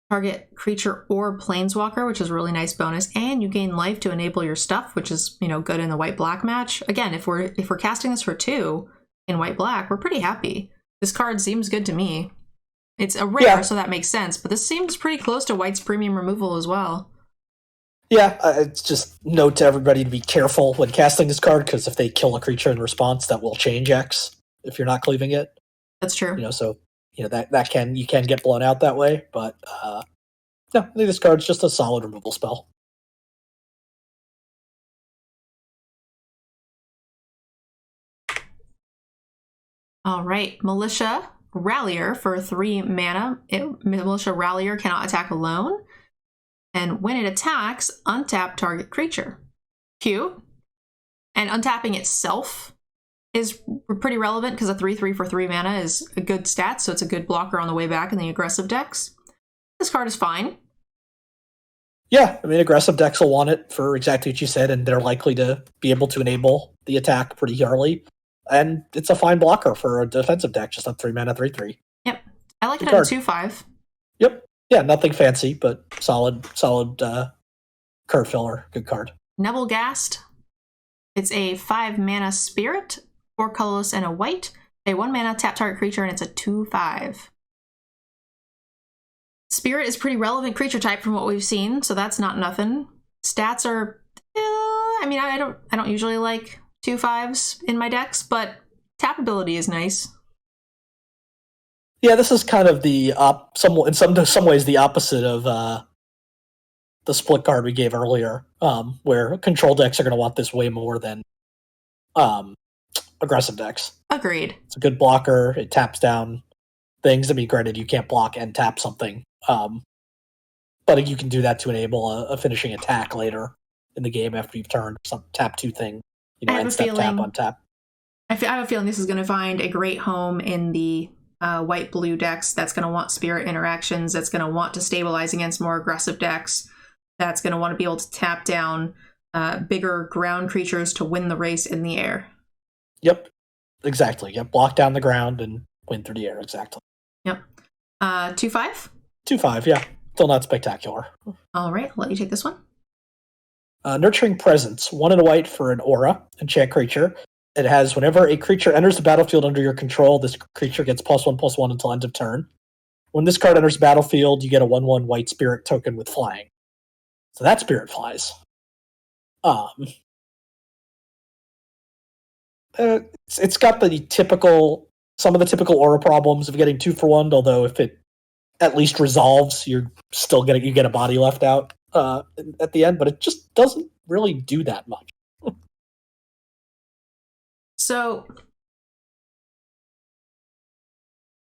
Target creature or planeswalker, which is a really nice bonus, and you gain life to enable your stuff, which is good in the white-black match. Again, if we're casting this for 2 in white-black, we're pretty happy. This card seems good to me. It's a rare, so that makes sense, but this seems pretty close to white's premium removal as well. Yeah, it's just note to everybody to be careful when casting this card, because if they kill a creature in response, that will change X if you're not cleaving it. That's true. So that you can get blown out that way, but no, I think this card's just a solid removal spell. All right, Militia Rallier for 3 mana. Militia Rallier cannot attack alone. And when it attacks, untap target creature. Cute. And untapping itself is pretty relevant because a 3/3 for 3 mana is a good stat, so it's a good blocker on the way back in the aggressive decks. This card is fine. Yeah, I mean, aggressive decks will want it for exactly what you said, and they're likely to be able to enable the attack pretty early. And it's a fine blocker for a defensive deck, just a 3 mana 3/3. Yep. I like it at a 2/5. Yep. Yeah, nothing fancy, but solid card filler. Good card. Nebelgast. It's a 5 mana spirit, 4 colorless and a white. A 1 mana tap target creature, and it's a 2/5. Spirit is pretty relevant creature type from what we've seen, so that's not nothing. Stats are, I mean, I don't usually like 2/5s in my decks, but tap ability is nice. Yeah, this is kind of the in some ways the opposite of the split card we gave earlier, where control decks are going to want this way more than aggressive decks. Agreed. It's a good blocker. It taps down things. I mean, granted, you can't block and tap something, but you can do that to enable a finishing attack later in the game after you've turned some tap 2 thing. End step tap on tap. I have a feeling this is going to find a great home in the white-blue decks. That's going to want spirit interactions. That's going to want to stabilize against more aggressive decks. That's going to want to be able to tap down bigger ground creatures to win the race in the air. Yep, exactly. Yep, block down the ground and win through the air. Exactly. Yep. 2/5? 2/5, yeah. Still not spectacular. All right, I'll let you take this one. Nurturing Presence, 1 and a white for an aura, enchant creature. It has, whenever a creature enters the battlefield under your control, this creature gets +1/+1 until end of turn. When this card enters the battlefield, you get a 1/1 white spirit token with flying. So that spirit flies. It's got some of the typical aura problems of getting 2 for 1, although if it at least resolves, you get a body left out at the end, but it just doesn't really do that much. So,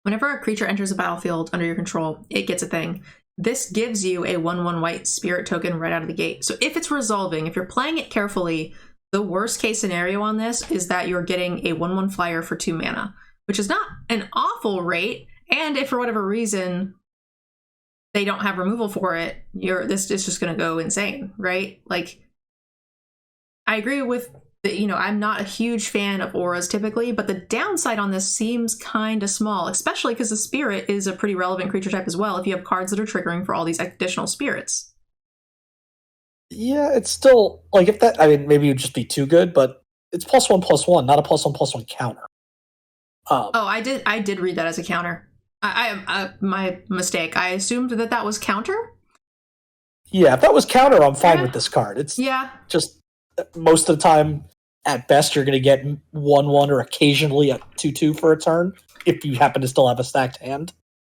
whenever a creature enters the battlefield under your control, it gets a thing. This gives you a 1/1 white spirit token right out of the gate. So if it's resolving, if you're playing it carefully, the worst case scenario on this is that you're getting a 1/1 flyer for 2 mana, which is not an awful rate. And if for whatever reason they don't have removal for it, this is just going to go insane, right? Like, I agree with I'm not a huge fan of auras typically, but the downside on this seems kind of small, especially because the spirit is a pretty relevant creature type as well if you have cards that are triggering for all these additional spirits. Yeah, it's still, like, if that, I mean, maybe it would just be too good, but it's +1/+1, not a +1/+1 counter. I did read that as a counter. My mistake. I assumed that was counter? Yeah, if that was counter, I'm fine with this card. It's just most of the time, at best, you're going to get 1/1 or occasionally a 2/2 for a turn if you happen to still have a stacked hand.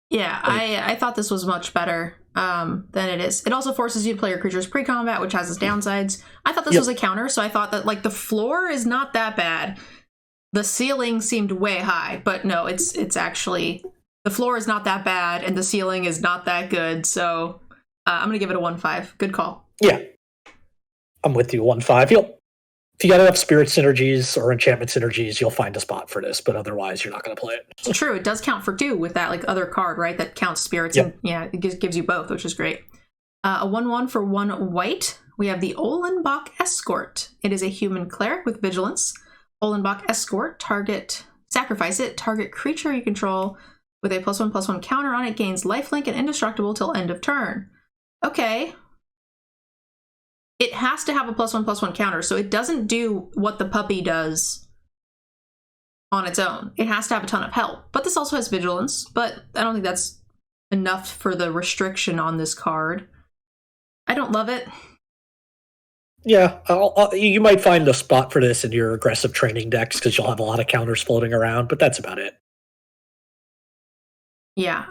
Yeah, I thought this was much better than it is. It also forces you to play your creatures pre-combat, which has its downsides. I thought this was a counter, so I thought that like the floor is not that bad. The ceiling seemed way high, but no, it's actually the floor is not that bad, and the ceiling is not that good. So I'm gonna give it a 1/5. Good call. Yeah, I'm with you. 1/5. If you got enough spirit synergies or enchantment synergies, you'll find a spot for this, but otherwise you're not going to play it. It's true. It does count for 2 with that like other card, right? That counts spirits. Yep. And, yeah, it gives you both, which is great. A 1/1 for 1 white. We have the Olenbach Escort. It is a human cleric with vigilance. Olenbach Escort, sacrifice it. Target creature you control with a +1/+1 counter on it gains lifelink and indestructible till end of turn. Okay. It has to have a +1/+1 counter, so it doesn't do what the puppy does on its own. It has to have a ton of help. But this also has vigilance, but I don't think that's enough for the restriction on this card. I don't love it. Yeah, you might find a spot for this in your aggressive training decks because you'll have a lot of counters floating around, but that's about it. Yeah,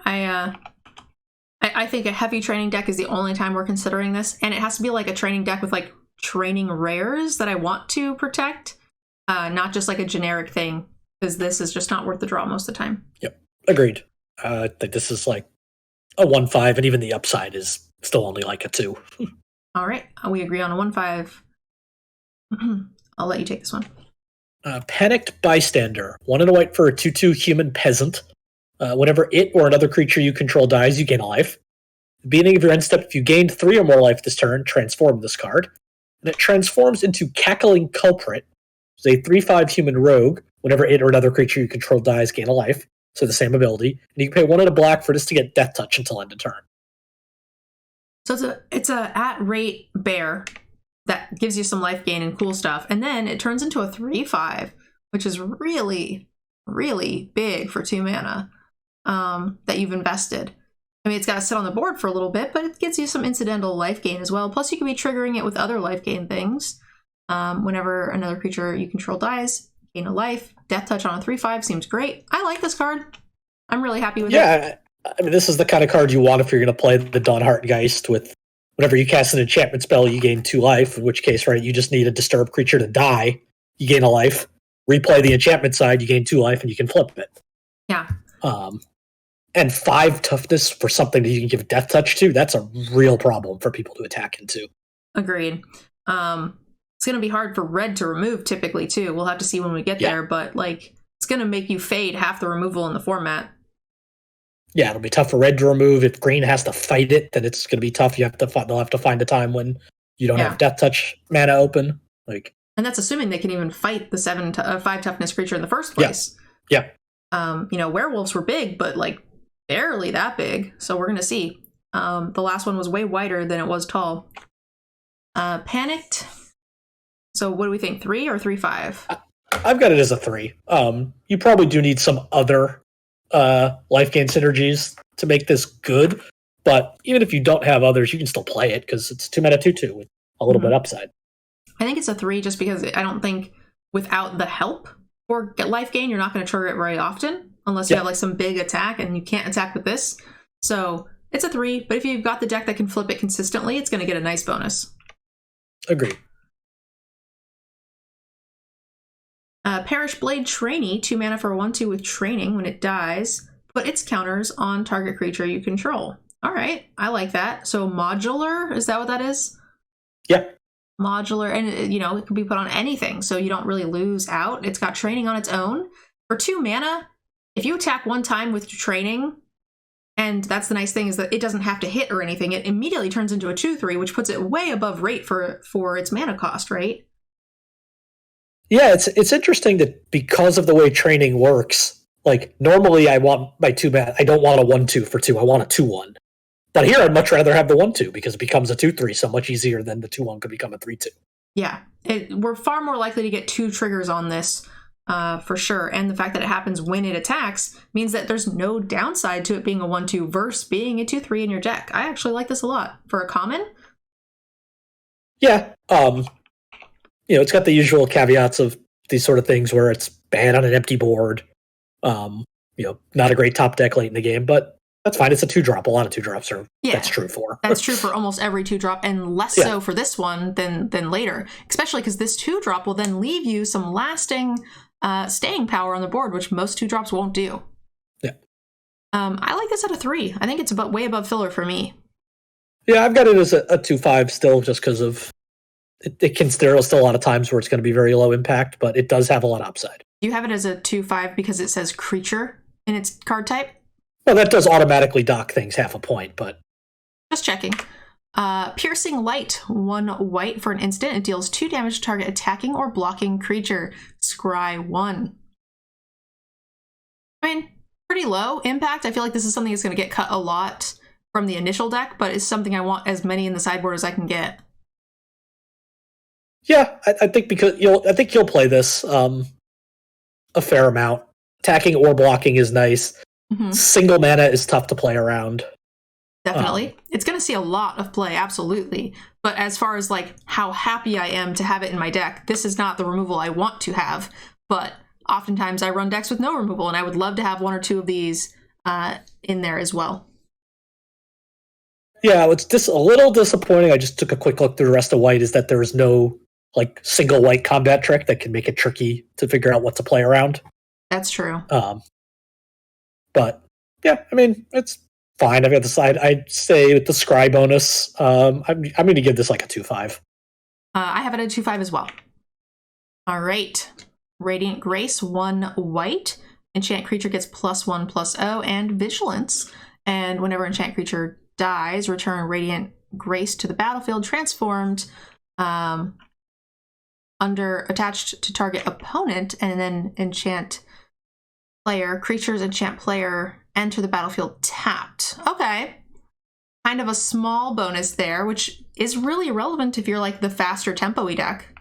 I think a heavy training deck is the only time we're considering this, and it has to be like a training deck with like training rares that I want to protect, not just like a generic thing, because this is just not worth the draw most of the time. Yep, agreed. I think this is like a 1/5, and even the upside is still only like a 2. All right, we agree on a 1/5. I'll let you take this one. Panicked Bystander. 1 and a white for a 2/2 human peasant. Whenever it or another creature you control dies, you gain a life. At the beginning of your end step, if you gained 3 or more life this turn, transform this card. And it transforms into Cackling Culprit. It's a 3/5 human rogue. Whenever it or another creature you control dies, gain a life. So the same ability. And you can pay 1 and a black for this to get Death Touch until end of turn. So it's a at-rate bear that gives you some life gain and cool stuff. And then it turns into a 3/5, which is really, really big for 2 mana. That you've invested. I mean, it's got to sit on the board for a little bit, but it gives you some incidental life gain as well. Plus, you can be triggering it with other life gain things. Whenever another creature you control dies, gain a life. Death Touch on a 3/5 seems great. I like this card. I'm really happy with it. Yeah, I mean, this is the kind of card you want if you're going to play the Dawnheart Geist with whenever you cast an enchantment spell, you gain 2 life, in which case, right, you just need a disturbed creature to die, you gain a life. Replay the enchantment side, you gain 2 life, and you can flip it. Yeah. And 5 toughness for something that you can give Death Touch to, that's a real problem for people to attack into. Agreed. It's going to be hard for red to remove typically, too. We'll have to see when we get there, but like it's going to make you fade half the removal in the format. Yeah, it'll be tough for red to remove. If green has to fight it, then it's going to be tough. They'll have to find a time when you don't have Death Touch mana open. And that's assuming they can even fight the 5 toughness creature in the first place. Yeah. Werewolves were big, but like barely that big. So we're going to see. The last one was way wider than it was tall. Panicked. So what do we think? 3 or 3/5? I've got it as a 3. You probably do need some other life gain synergies to make this good. But even if you don't have others, you can still play it because it's 2 mana 2/2 with a little bit upside. I think it's a 3 just because I don't think without the help for life gain, you're not going to trigger it very often unless you have like some big attack and you can't attack with this. So it's a 3, but if you've got the deck that can flip it consistently, it's going to get a nice bonus. Agreed. Perish Blade Trainee, 2 mana for a 1/2 with training. When it dies, put its counters on target creature you control. All right, I like that. So modular, is that what that is? Yeah. Modular, and it can be put on anything, so you don't really lose out. It's got training on its own. For 2 mana, if you attack 1 time with training, and that's the nice thing is that it doesn't have to hit or anything, it immediately turns into a 2/3, which puts it way above rate for its mana cost, right? Yeah, it's interesting that because of the way training works, like normally I want my 2 mana, I don't want a 1/2 for 2, I want a 2/1. But here I'd much rather have the 1/2 because it becomes a 2/3 so much easier than the 2/1 could become a 3/2. Yeah, we're far more likely to get 2 triggers on this for sure. And the fact that it happens when it attacks means that there's no downside to it being a 1/2 versus being a 2/3 in your deck. I actually like this a lot. For a common? Yeah, it's got the usual caveats of these sort of things where it's bad on an empty board. Not a great top deck late in the game, but that's fine. It's a 2-drop. A lot of 2-drops are that's true for. That's true for almost every 2-drop, and less so for this one than later. Especially because this 2-drop will then leave you some lasting staying power on the board, which most 2-drops won't do. Yeah. I like this at a 3. I think it's way above filler for me. Yeah, I've got it as a 2-5 still, just because of there are still a lot of times where it's going to be very low impact, but it does have a lot of upside. You have it as a 2-5 because it says creature in its card type? Well, that does automatically dock things half a point, but... Just checking. Piercing Light, 1 white for an instant. It deals 2 damage to target attacking or blocking creature. Scry 1. I mean, pretty low impact. I feel like this is something that's going to get cut a lot from the initial deck, but it's something I want as many in the sideboard as I can get. Yeah, I think you'll play this a fair amount. Attacking or blocking is nice. Mm-hmm. Single mana is tough to play around. Definitely. It's going to see a lot of play, absolutely. But as far as like how happy I am to have it in my deck, this is not the removal I want to have. But oftentimes I run decks with no removal, and I would love to have 1 or 2 of these in there as well. Yeah, it's just a little disappointing. I just took a quick look through the rest of white, is that there is no like single white combat trick that can make it tricky to figure out what to play around. That's true. But yeah, I mean, it's fine. I've got the side. I'd say with the scry bonus, I'm going to give this like a 2-5. I have it at 2-5 as well. All right. Radiant Grace, 1 white. Enchant creature gets +1/+0 and vigilance. And whenever enchant creature dies, return Radiant Grace to the battlefield transformed under attached to target opponent, and then enchant player, creatures enchant player enter the battlefield tapped. Okay. Kind of a small bonus there, which is really relevant if you're like the faster tempo-y deck.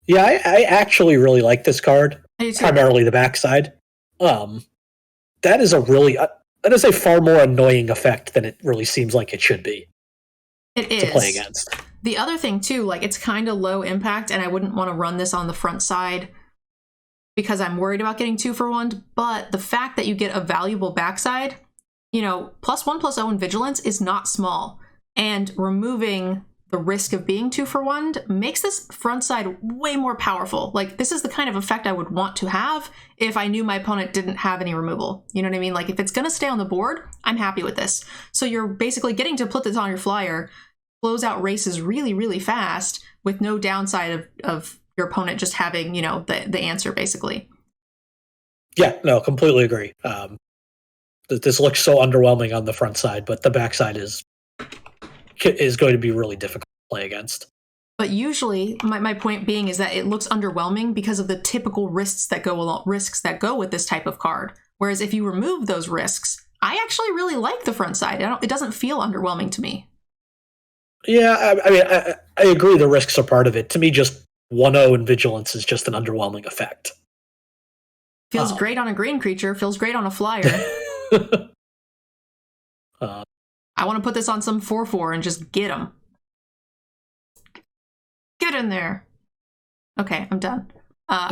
Yeah, I actually really like this card. Primarily the backside. That is a far more annoying effect than it really seems like it should be. It is. To play against. The other thing too, like it's kind of low impact, and I wouldn't want to run this on the front side because I'm worried about getting 2-for-1, but the fact that you get a valuable backside, +1/+0 in vigilance is not small, and removing the risk of being 2-for-1 makes this front side way more powerful. Like, this is the kind of effect I would want to have if I knew my opponent didn't have any removal. You know what I mean? Like, if it's going to stay on the board, I'm happy with this. So you're basically getting to put this on your flyer, close out races really, really fast with no downside of your opponent just having, the answer, basically. Yeah, no, completely agree. This looks so underwhelming on the front side, but the back side is going to be really difficult to play against. But usually, my point being is that it looks underwhelming because of the typical risks that go with this type of card. Whereas if you remove those risks, I actually really like the front side. It doesn't feel underwhelming to me. Yeah, I mean, I agree the risks are part of it. To me, just 1/0 in vigilance is just an underwhelming effect. Feels great on a green creature, feels great on a flyer. I want to put this on some 4/4 and just get them. Get in there. Okay, I'm done. What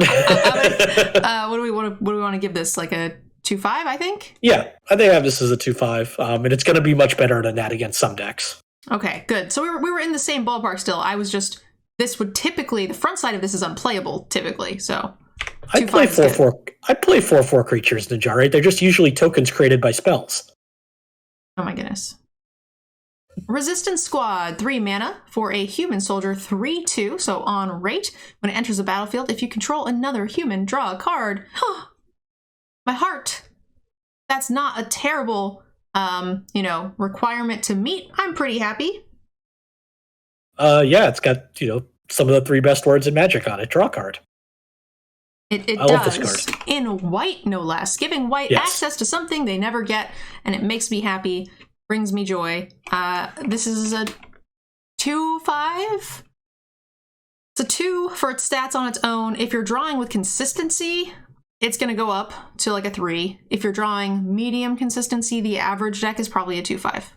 do we want to give this? Like a 2-5, I think? Yeah, I think I have this as a 2-5, and it's going to be much better than that against some decks. Okay, good. So we were in the same ballpark still. I was just, this would typically, the front side of this is unplayable typically, so. I play 4/4 creatures in the jar, right? They're just usually tokens created by spells. Oh my goodness. Resistance Squad, 3 mana for a human soldier, 3/2, so on rate. When it enters the battlefield, if you control another human, draw a card. My heart. That's not a terrible, requirement to meet. I'm pretty happy. Yeah, it's got, some of the 3 best words in Magic on it. Draw a card. It does, in white no less, giving white access to something they never get, and it makes me happy, brings me joy. This is a 2-5. It's a 2 for its stats on its own. If you're drawing with consistency, it's going to go up to like a 3. If you're drawing medium consistency, the average deck is probably a 2-5.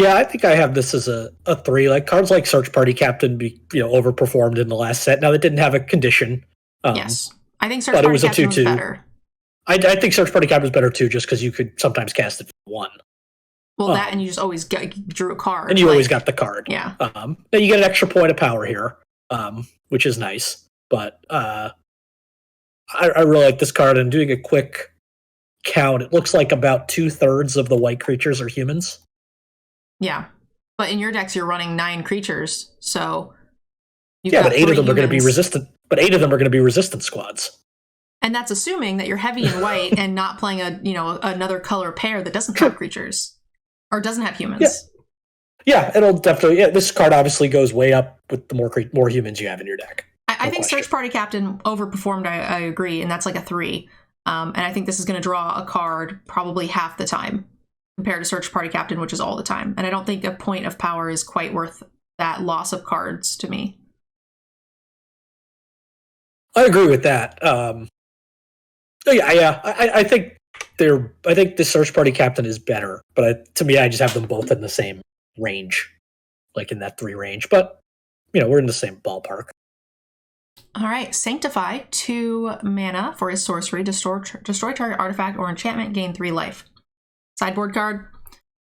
Yeah, I think I have this as a 3. Like cards like Search Party Captain overperformed in the last set. Now, that didn't have a condition. Yes. I think Search but it Party was a Captain was 2/2. better. I think Search Party Captain was better too, just because you could sometimes cast it for 1. Well, that and you just always drew a card. And you always got the card. Yeah. Now you get an extra point of power here, which is nice. But I really like this card. And doing a quick count, it looks like about 2/3 of the white creatures are humans. Yeah. But in your decks, you're running 9 creatures, so... but 8 of them are going to be resistant. But 8 of them are going to be resistant squads. And that's assuming that you're heavy in white and not playing another color pair that doesn't have creatures. Or doesn't have humans. Yeah, it'll definitely... Yeah, this card obviously goes way up with the more humans you have in your deck. I think Search Party Captain overperformed, I agree, and that's like a 3. And I think this is going to draw a card probably half the time compared to Search Party Captain, which is all the time. And I don't think a point of power is quite worth that loss of cards to me. I agree with that. I think the Search Party Captain is better, but to me, I just have them both in the same range, like in that 3 range. But we're in the same ballpark. All right, Sanctify, 2 mana for his sorcery. Destroy target artifact or enchantment, gain 3 life. Sideboard card.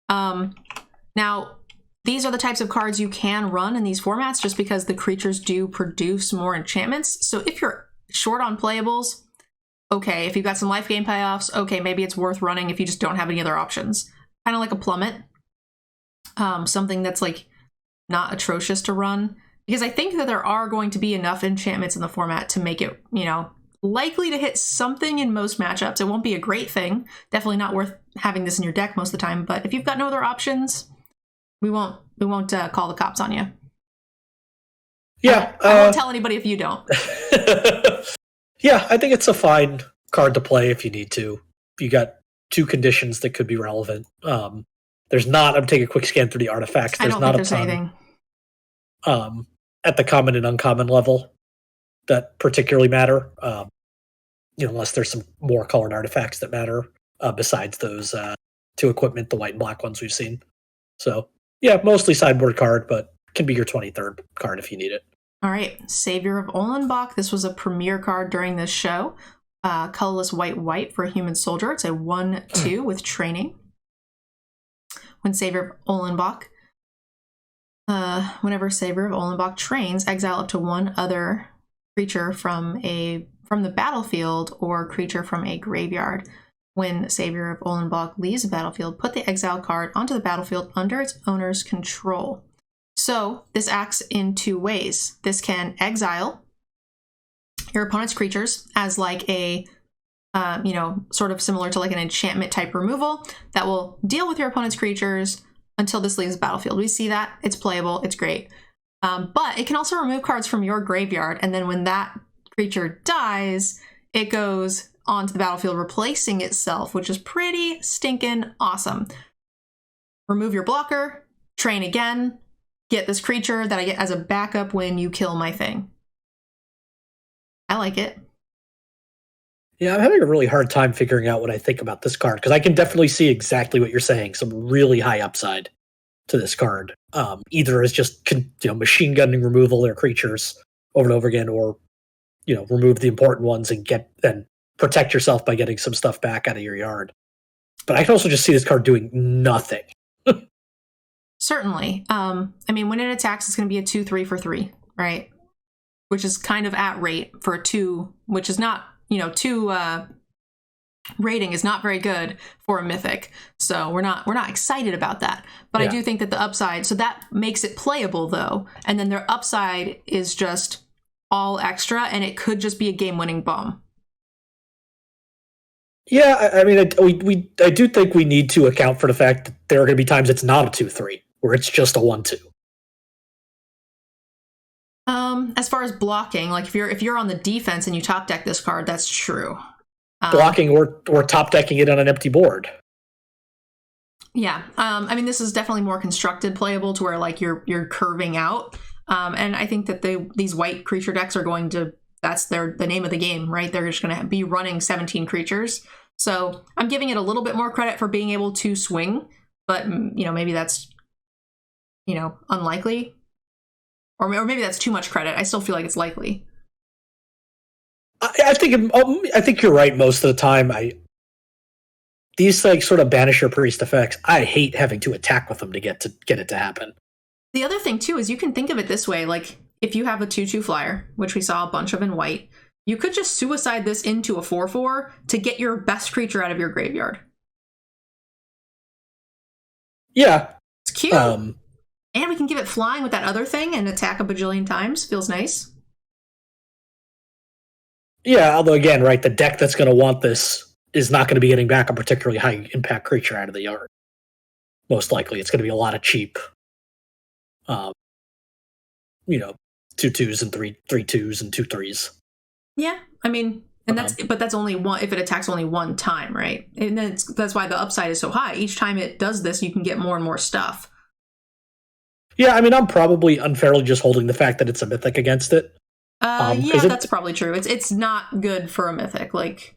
Now, these are the types of cards you can run in these formats just because the creatures do produce more enchantments. So if you're short on playables, okay. If you've got some life gain payoffs, okay, maybe it's worth running if you just don't have any other options. Kind of like a Plummet. Something that's like not atrocious to run. Because I think that there are going to be enough enchantments in the format to make it, likely to hit something in most matchups. It won't be a great thing. Definitely not worth having this in your deck most of the time. But if you've got no other options, we won't call the cops on you. Yeah. I won't tell anybody if you don't. Yeah, I think it's a fine card to play if you need to. You got 2 conditions that could be relevant. There's not. I'm taking a quick scan through the artifacts. There's not a ton. Anything. At the common and uncommon level that particularly matter, unless there's some more colored artifacts that matter besides those 2 equipment, the white and black ones we've seen. So, yeah, mostly sideboard card, but can be your 23rd card if you need it. All right, Savior of Olenbach. This was a premier card during this show. Colorless white for a human soldier. It's a 1/2 with training. When Savior of Olenbach... whenever Savior of Olenbach trains, exile up to 1 other creature from the battlefield or creature from a graveyard. When Savior of Olenbach leaves the battlefield, put the exile card onto the battlefield under its owner's control. So this acts in 2 ways. This can exile your opponent's creatures as like a, sort of similar to like an enchantment type removal that will deal with your opponent's creatures until this leaves the battlefield. We see that. It's playable. It's great. But it can also remove cards from your graveyard. And then when that creature dies, it goes onto the battlefield, replacing itself, which is pretty stinking awesome. Remove your blocker, train again, get this creature that I get as a backup when you kill my thing. I like it. Yeah, I'm having a really hard time figuring out what I think about this card, because I can definitely see exactly what you're saying. Some really high upside to this card. Either as just machine gunning removal of creatures over and over again, or remove the important ones and protect yourself by getting some stuff back out of your yard. But I can also just see this card doing nothing. Certainly. When it attacks, it's going to be a 2/3 for 3, right? Which is kind of at rate for a 2, which is not, 2 rating is not very good for a mythic. So we're not excited about that. But yeah. I do think that the upside, so that makes it playable though. And then their upside is just all extra, and it could just be a game-winning bomb. Yeah, I do think we need to account for the fact that there are going to be times it's not a 2/3, where it's just a 1/2. As far as blocking, like if you're on the defense and you top deck this card, that's true. Blocking or top decking it on an empty board. Yeah, this is definitely more constructed playable to where like you're curving out, and I think that these white creature decks are going to. That's the name of the game, right? They're just going to be running 17 creatures. So I'm giving it a little bit more credit for being able to swing, but maybe that's unlikely. Or maybe that's too much credit. I still feel like it's likely. I think you're right most of the time. These like sort of banisher priest effects, I hate having to attack with them to get it to happen. The other thing too is you can think of it this way: like if you have a 2/2 flyer, which we saw a bunch of in white, you could just suicide this into a 4/4 to get your best creature out of your graveyard. Yeah, it's cute. And we can give it flying with that other thing and attack a bajillion times. Feels nice. Yeah, although again, right, the deck that's going to want this is not going to be getting back a particularly high impact creature out of the yard. Most likely, it's going to be a lot of cheap, 2/2s and 3/2s and 2/3s. Yeah, I mean, and that's only one if it attacks only one time, right? And that's why the upside is so high. Each time it does this, you can get more and more stuff. Yeah, I mean, I'm probably unfairly just holding the fact that it's a mythic against it. Yeah, that's probably true. It's not good for a mythic. Like,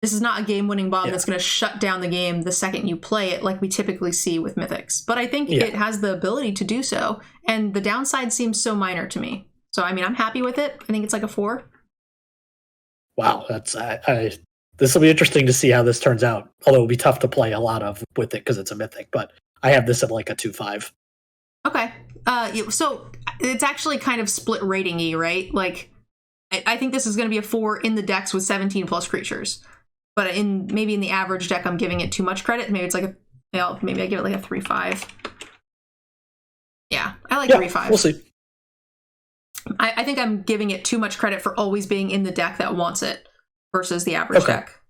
this is not a game-winning bomb that's going to shut down the game the second you play it, like we typically see with mythics. But I think it has the ability to do so, and the downside seems so minor to me. So, I mean, I'm happy with it. I think it's like a 4. Wow, that's this will be interesting to see how this turns out. Although it'll be tough to play a lot of with it because it's a mythic, but I have this at like a 2/5. Okay. So it's actually kind of split rating-y, right? Like, I think this is going to be a 4 in the decks with 17 plus creatures. But maybe in the average deck, I'm giving it too much credit. Maybe it's like maybe I give it like a 3/5. Yeah, I like 3/5. We'll see. I think I'm giving it too much credit for always being in the deck that wants it versus the average deck.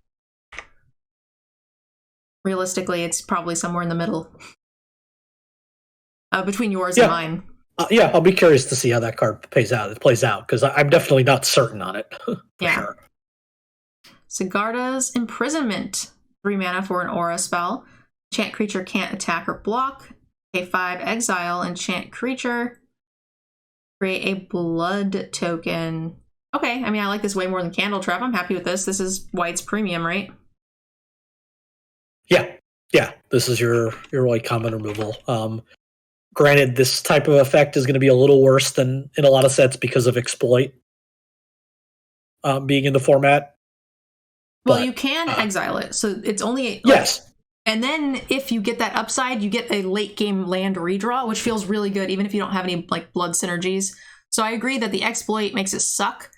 Realistically, it's probably somewhere in the middle. Between yours and mine. I'll be curious to see how that card plays out because I'm definitely not certain on it. Sure. Sigarda's Imprisonment. 3 mana for an aura spell. Enchant creature can't attack or block. Pay 5 exile. Enchant creature. Create a blood token. Okay, I mean, I like this way more than Candle Trap. I'm happy with this. This is white's premium, right? Yeah. This is your white common removal. Granted, this type of effect is going to be a little worse than in a lot of sets because of exploit being in the format. Well, you can exile it, so it's only... yes. And then if you get that upside, you get a late game land redraw, which feels really good, even if you don't have any like blood synergies. So I agree that the exploit makes it suck,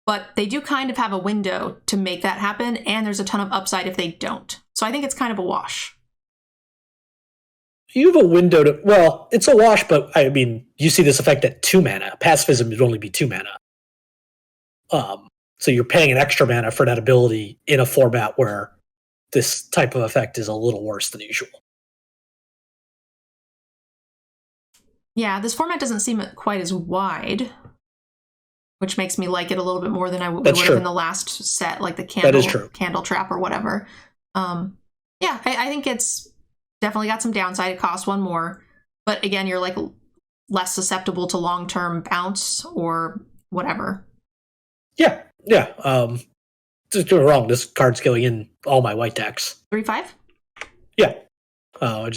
but they do kind of have a window to make that happen, and there's a ton of upside if they don't. So I think it's kind of a wash. You have a window to... Well, it's a wash, but I mean, you see this effect at 2 mana. Pacifism would only be 2 mana. So you're paying an extra mana for that ability in a format where this type of effect is a little worse than usual. Yeah, this format doesn't seem quite as wide, which makes me like it a little bit more than I would have in the last set, like the Candle Trap or whatever. Yeah, I think it's definitely got some downside. It costs 1 more, but again, you're like less susceptible to long-term bounce or whatever. Yeah. Just doing wrong. This card's going in all my white decks. 3/5? Yeah. All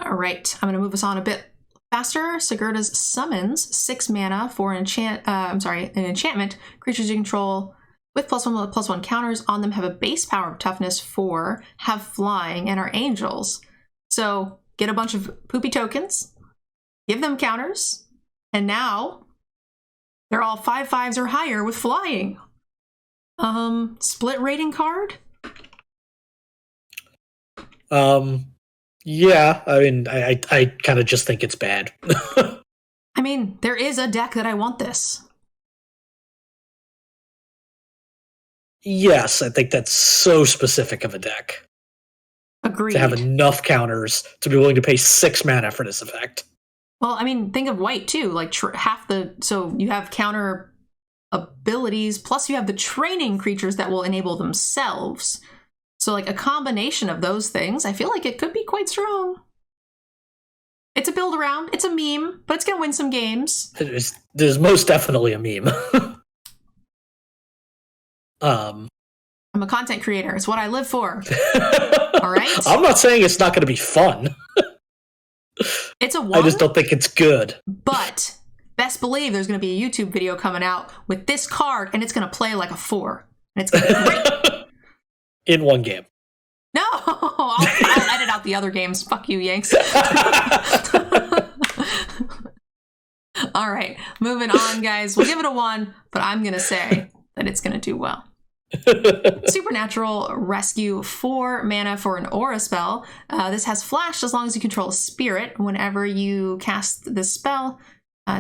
right. I'm going to move us on a bit faster. Sigarda's Summons, 6 mana for an enchantment. Creatures you control with +1/+1 counters on them have a base power of toughness 4, have flying, and are angels. So get a bunch of poopy tokens, give them counters, and now they're all 5/5s or higher with flying. Split rating card? Yeah, I mean, I kind of just think it's bad. I mean, there is a deck that I want this. Yes, I think that's so specific of a deck. Agreed. To have enough counters to be willing to pay 6 mana for this effect. Well, I mean, think of white too. Like so you have counter abilities, plus you have the training creatures that will enable themselves. So like a combination of those things, I feel like it could be quite strong. It's a build around, it's a meme, but it's gonna win some games. There's most definitely a meme. I'm a content creator. It's what I live for. All right? I'm not saying it's not going to be fun. It's a 1. I just don't think it's good. But best believe there's going to be a YouTube video coming out with this card, and it's going to play like a 4. And it's going to be great. In one game. No! I'll edit out the other games. Fuck you, Yanks. All right, moving on, guys. We'll give it a 1, but I'm going to say that it's going to do well. Supernatural Rescue, 4 mana for an aura spell. This has flash as long as you control a spirit. Whenever you cast this spell,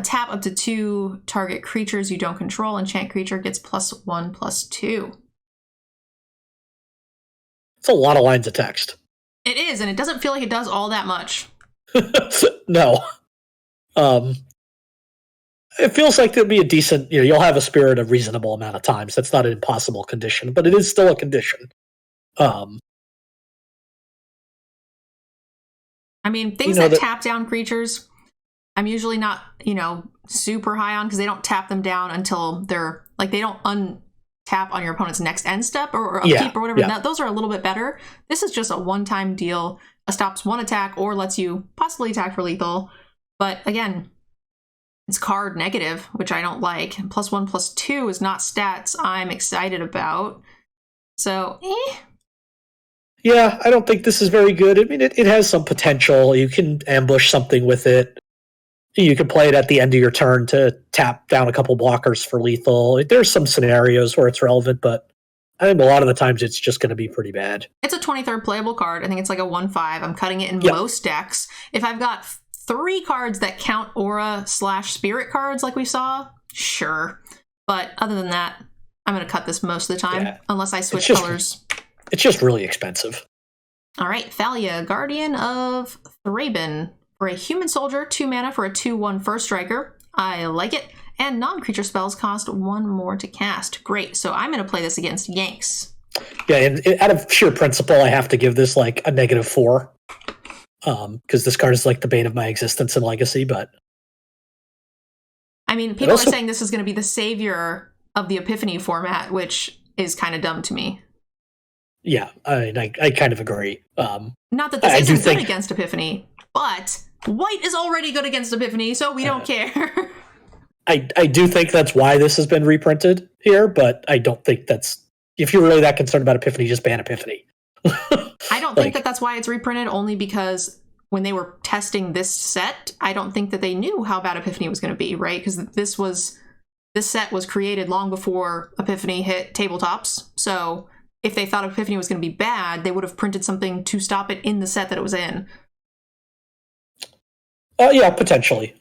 tap up to 2 target creatures you don't control. Enchant creature gets +1/+2. It's a lot of lines of text. It is, and it doesn't feel like it does all that much. No. It feels like there'll be a decent, you'll have a spirit a reasonable amount of times. That's not an impossible condition, but it is still a condition. I mean, things that tap down creatures, I'm usually not, super high on because they don't tap them down until they're, like, they don't untap on your opponent's next end step or upkeep or whatever. Yeah. Those are a little bit better. This is just a one-time deal. Stops 1 attack or lets you possibly attack for lethal. But again, it's card negative, which I don't like. And +1/+2 is not stats I'm excited about. So, Yeah, I don't think this is very good. I mean, it has some potential. You can ambush something with it. You can play it at the end of your turn to tap down a couple blockers for lethal. There's some scenarios where it's relevant, but I think a lot of the times it's just going to be pretty bad. It's a 23rd playable card. I think it's like a 1/5. I'm cutting it in most decks. If I've got 3 cards that count aura/spirit cards like we saw, sure. But other than that, I'm going to cut this most of the time, unless I switch colors. It's just really expensive. All right, Thalia, Guardian of Thraben. For a human soldier, 2 mana for a 2/1 first striker. I like it. And non-creature spells cost 1 more to cast. Great, so I'm going to play this against Yanks. Yeah, and out of sheer principle, I have to give this like a -4. Because this card is like the bane of my existence in Legacy, but... I mean, people are saying this is going to be the savior of the Epiphany format, which is kind of dumb to me. Yeah, I kind of agree. Not that this isn't good against Epiphany, but white is already good against Epiphany, so we don't care. I do think that's why this has been reprinted here, but I don't think that's... If you're really that concerned about Epiphany, just ban Epiphany. I don't think that that's why it's reprinted, only because when they were testing this set, I don't think that they knew how bad Epiphany was going to be, right? Because this set was created long before Epiphany hit tabletops. So if they thought Epiphany was going to be bad, they would have printed something to stop it in the set that it was in. Yeah, potentially.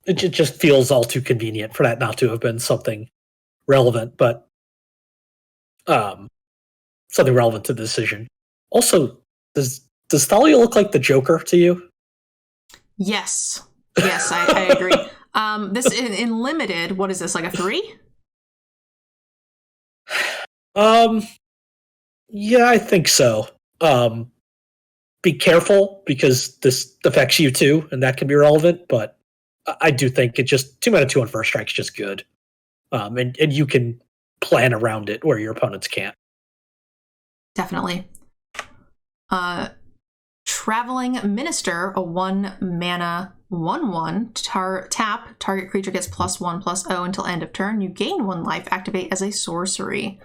It just feels all too convenient for that not to have been something relevant, but something relevant to the decision. Also, does Thalia look like the Joker to you? Yes, I agree. This in limited, what is this, like a 3? Yeah, I think so. Be careful because this affects you too, and that can be relevant. But I do think it just 2 mana 2 on first strike's just good, and you can plan around it where your opponents can't. Definitely. Traveling Minister, a 1 mana 1/1. Tap, target creature gets +1/+0 until end of turn. You gain 1 life, activate as a sorcery.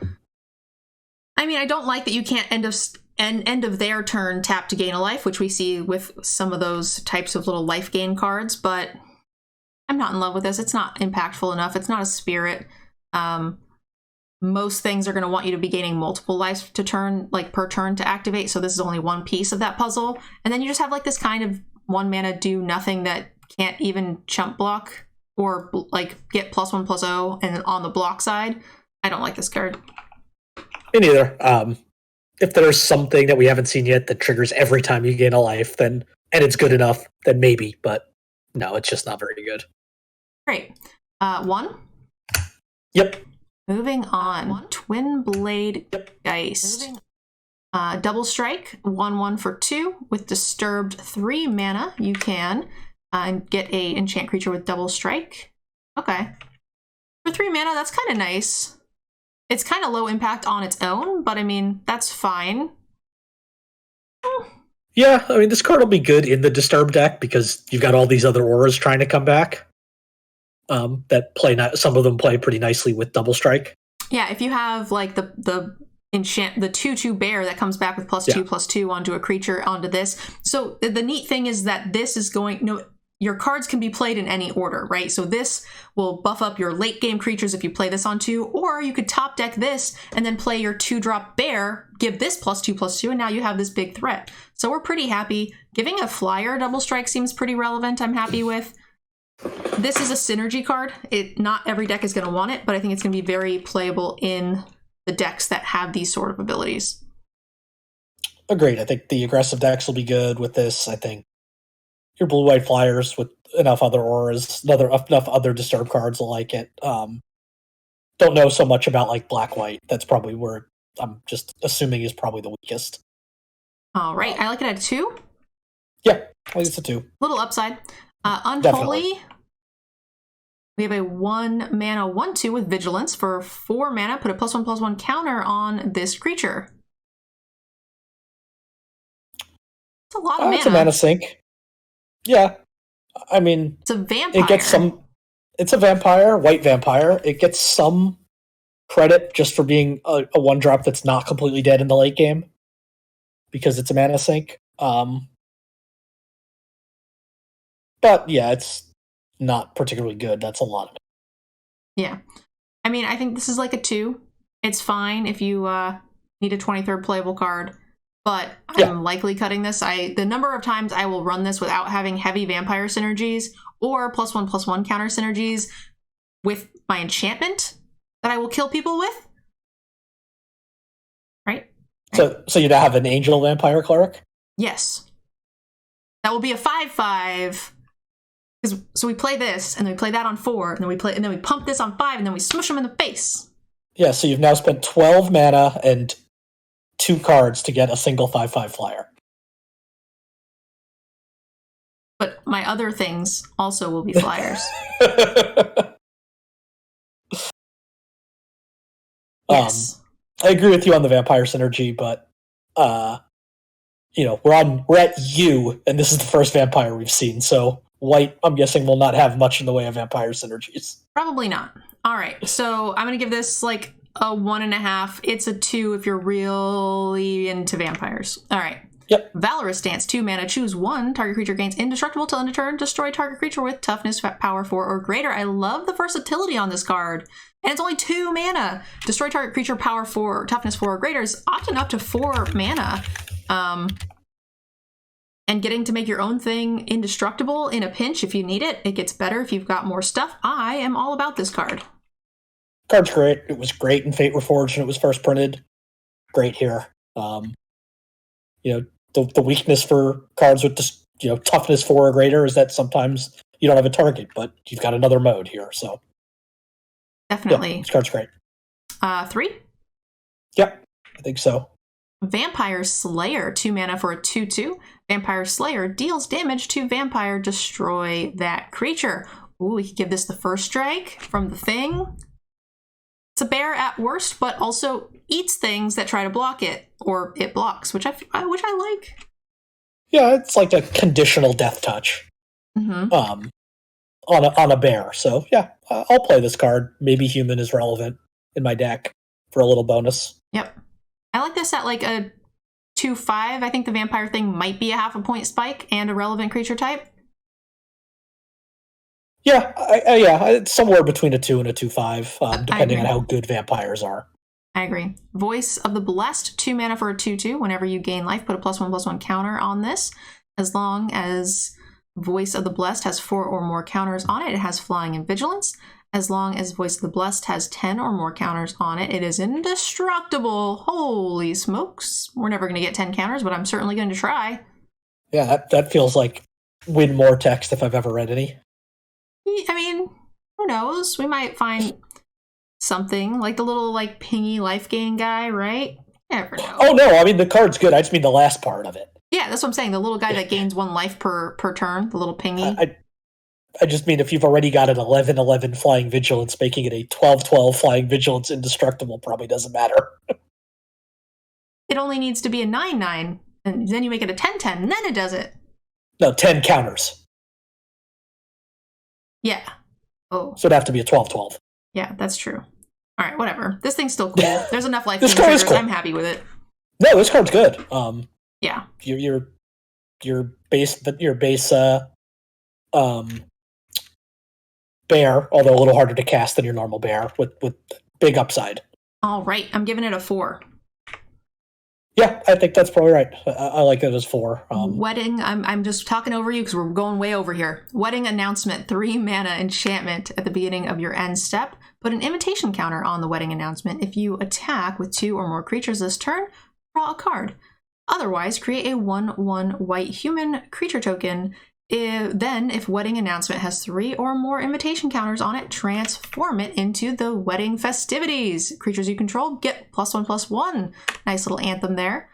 I mean, I don't like that you can't end of their turn tap to gain a life, which we see with some of those types of little life gain cards, but I'm not in love with this. It's not impactful enough. It's not a spirit. Most things are going to want you to be gaining multiple lives to turn, like per turn to activate, so this is only one piece of that puzzle. And then you just have like this kind of 1 mana do nothing that can't even chump block or like get +1/+0 and on the block side. I don't like this card. Me neither. If there's something that we haven't seen yet that triggers every time you gain a life, then and it's good enough, then maybe. But no, it's just not very good. Great. 1? Yep. Moving on. Twin Blade Geist. Double strike, 1/1 for 2 with disturbed 3 mana. You can get a enchant creature with double strike. Okay. For 3 mana, that's kind of nice. It's kind of low impact on its own, but I mean, that's fine. Yeah, I mean, this card will be good in the Disturb deck because you've got all these other auras trying to come back. That play some of them play pretty nicely with Double Strike. Yeah, if you have like the 2/2 bear that comes back with +2/+2 onto a creature onto this. So the neat thing is that this is your cards can be played in any order, right? So this will buff up your late game creatures if you play this on 2, or you could top deck this and then play your 2-drop bear, give this +2/+2, and now you have this big threat. So we're pretty happy. Giving a flyer Double Strike seems pretty relevant. I'm happy with. This is a synergy card. Not every deck is going to want it, but I think it's going to be very playable in the decks that have these sort of abilities. Agreed. I think the aggressive decks will be good with this. I think your blue-white flyers with enough other auras, enough other Disturb cards will like it. Don't know so much about like black-white. That's probably where I'm just assuming is probably the weakest. All right. I like it at 2. Yeah, I think it's a 2. Little upside. Unholy. Definitely. We have a 1 mana 1/2 with Vigilance for 4 mana. Put a +1/+1 counter on this creature. It's a lot of mana. It's a mana sink. Yeah, I mean, it's a vampire. It's a vampire, white vampire. It gets some credit just for being a 1-drop that's not completely dead in the late game because it's a mana sink. But yeah, it's not particularly good. That's a lot of it. Yeah. I mean, I think this is like a 2. It's fine if you need a 23rd playable card, but I'm likely cutting this. The number of times I will run this without having heavy vampire synergies or +1/+1 counter synergies with my enchantment that I will kill people with. Right? So you now have an angel vampire cleric? Yes. That will be a 5/5. So we play this, and then we play that on 4, and then we pump this on 5, and then we smush them in the face. Yeah, so you've now spent 12 mana and 2 cards to get a single 5/5 flyer. But my other things also will be flyers. Yes. I agree with you on the vampire synergy, but we're at U, and this is the first vampire we've seen, so white, I'm guessing, will not have much in the way of vampire synergies. Probably not. All right, so I'm going to give this like a 1.5. It's a 2 if you're really into vampires. All right. Yep. Valorous Dance, 2 mana. Choose 1. Target creature gains indestructible till end of turn. Destroy target creature with toughness, power 4 or greater. I love the versatility on this card. And it's only 2 mana. Destroy target creature, power 4, toughness 4 or greater is often up to 4 mana. And getting to make your own thing indestructible in a pinch if you need it. It gets better if you've got more stuff. I am all about this card. Card's great. It was great in Fate Reforged when it was first printed. Great here. The weakness for cards with just toughness 4 or greater is that sometimes you don't have a target, but you've got another mode here. So definitely, this card's great. 3. Yep, I think so. Vampire Slayer, 2 mana for a 2/2. Vampire Slayer deals damage to vampire. Destroy that creature. Ooh, we could give this the first strike from the thing. It's a bear at worst, but also eats things that try to block it, or it blocks, which I like. Yeah, it's like a conditional death touch. Mm-hmm. On a bear. So yeah, I'll play this card. Maybe human is relevant in my deck for a little bonus. Yep. I like this at like a 2/5. I think the vampire thing might be a 0.5 point spike and a relevant creature type. Yeah, it's somewhere between a 2 and a 2/5, depending on how good vampires are. I agree. Voice of the Blessed, 2 mana for a 2/2. Whenever you gain life, put a +1/+1 counter on this. As long as Voice of the Blessed has 4 or more counters on it, it has flying and vigilance. As long as Voice of the Blessed has 10 or more counters on it, it is indestructible. Holy smokes. We're never going to get 10 counters, but I'm certainly going to try. Yeah, that feels like win more text if I've ever read any. I mean, who knows? We might find something like the little like pingy life gain guy, right? Never know. Oh no, I mean the card's good. I just mean the last part of it. Yeah, that's what I'm saying. The little guy that gains 1 life per turn, the little pingy. I just mean if you've already got an 11/11 flying vigilance, making it a 12/12 flying vigilance indestructible probably doesn't matter. It only needs to be a 9/9 And then you make it a 10-10, and then it does it. No, 10 counters. Yeah. Oh. So it'd have to be a 12-12. Yeah, that's true. All right, whatever. This thing's still cool. There's enough life This card is cool. I'm happy with it. No, this card's good. Yeah. Your base bear, although a little harder to cast than your normal bear, with big upside. All right, I'm giving it a 4. Yeah, I think that's probably right. I like it as 4. Wedding, I'm just talking over you because we're going way over here. Wedding Announcement, 3 mana enchantment at the beginning of your end step. Put an invitation counter on the wedding announcement. If you attack with 2 or more creatures this turn, draw a card. Otherwise, create a 1/1 white human creature token. Then, if wedding announcement has 3 or more invitation counters on it, transform it into the wedding festivities. Creatures you control get +1/+1. Nice little anthem there.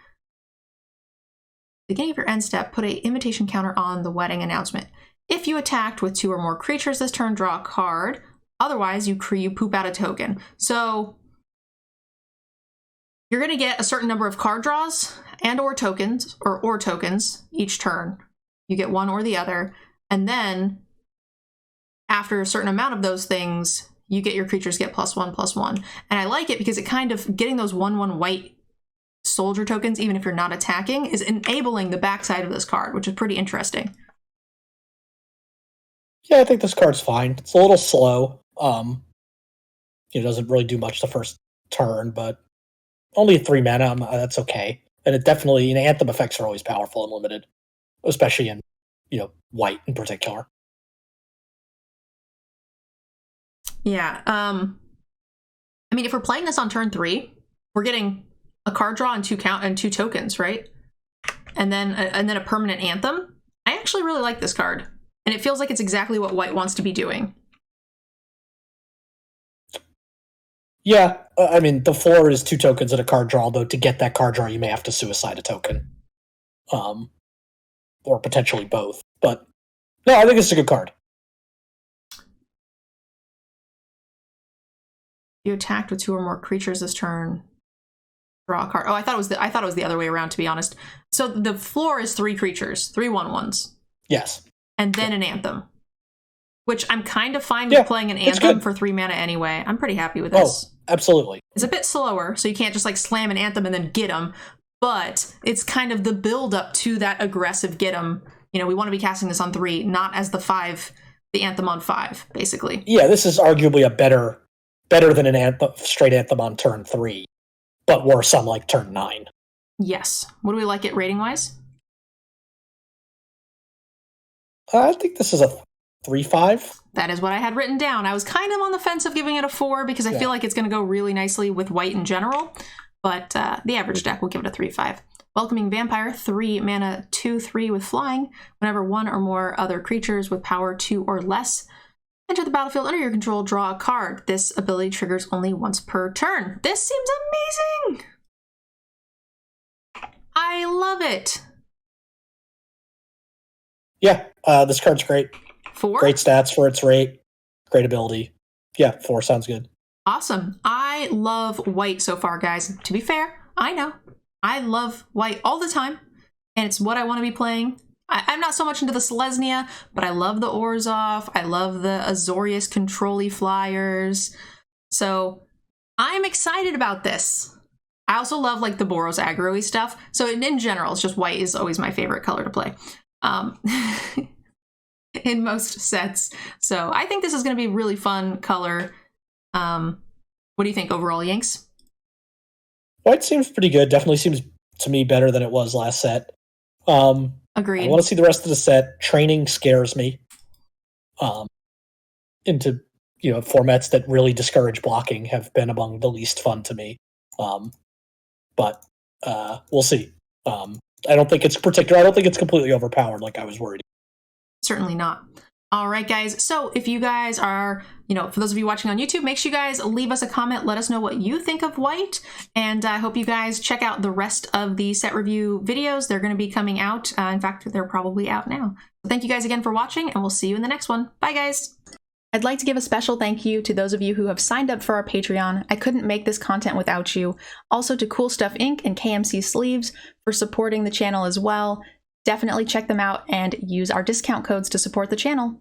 Beginning of your end step, put a invitation counter on the wedding announcement. If you attacked with 2 or more creatures this turn, draw a card. Otherwise, you poop out a token. So you're going to get a certain number of card draws and or tokens each turn. You get one or the other. And then after a certain amount of those things, you get your creatures get +1/+1. And I like it because it kind of getting those 1/1 white soldier tokens, even if you're not attacking, is enabling the backside of this card, which is pretty interesting. Yeah, I think this card's fine. It's a little slow. It doesn't really do much the first turn, but only 3 mana, that's okay. And it definitely, Anthem effects are always powerful and limited, especially in, white in particular. Yeah. I mean, if we're playing this on turn 3, we're getting a card draw and 2 tokens, right? And then a permanent Anthem. I actually really like this card, and it feels like it's exactly what white wants to be doing. Yeah, I mean, the floor is 2 tokens and a card draw, though to get that card draw, you may have to suicide a token. Or potentially both. But, no, I think it's a good card. You attacked with 2 or more creatures this turn. Draw a card. Oh, I thought it was the other way around, to be honest. So the floor is 3 creatures, 3 1/1s. Yes. And then an Anthem. Which I'm kind of fine with playing an Anthem for 3 mana anyway. I'm pretty happy with this. Oh, absolutely. It's a bit slower, so you can't just slam an Anthem and then get them. But it's kind of the build up to that aggressive get them. We want to be casting this on 3, not as the Anthem on 5, basically. Yeah, this is arguably a better than an straight Anthem on turn 3, but worse on turn 9. Yes. What do we like it rating wise? I think this is a 3/5. That is what I had written down. I was kind of on the fence of giving it a 4 because I feel like it's going to go really nicely with white in general. But the average deck will give it a 3/5. Welcoming Vampire, 3 mana, 2/3 with flying. Whenever 1 or more other creatures with power 2 or less enter the battlefield under your control, draw a card. This ability triggers only once per turn. This seems amazing! I love it! Yeah, this card's great. 4? Great stats for its rate. Great ability. Yeah, 4 sounds good. Awesome. I love white so far, guys. To be fair, I know. I love white all the time, and it's what I want to be playing. I'm not so much into the Selesnya, but I love the Orzhov. I love the Azorius Control-y flyers. So I'm excited about this. I also love the Boros aggro-y stuff. So in general, it's just white is always my favorite color to play. In most sets. So I think this is going to be a really fun color. What do you think overall, Yanks? White seems pretty good. Definitely seems to me better than it was last set. Agreed. I want to see the rest of the set. Training scares me. Into formats that really discourage blocking have been among the least fun to me. But we'll see. I don't think it's completely overpowered like I was worried. Certainly not. All right, guys. So if you guys are, for those of you watching on YouTube, make sure you guys leave us a comment. Let us know what you think of white. And I hope you guys check out the rest of the set review videos. They're going to be coming out. In fact, they're probably out now. So thank you guys again for watching, and we'll see you in the next one. Bye, guys. I'd like to give a special thank you to those of you who have signed up for our Patreon. I couldn't make this content without you. Also to Cool Stuff Inc. and KMC Sleeves for supporting the channel as well. Definitely check them out and use our discount codes to support the channel.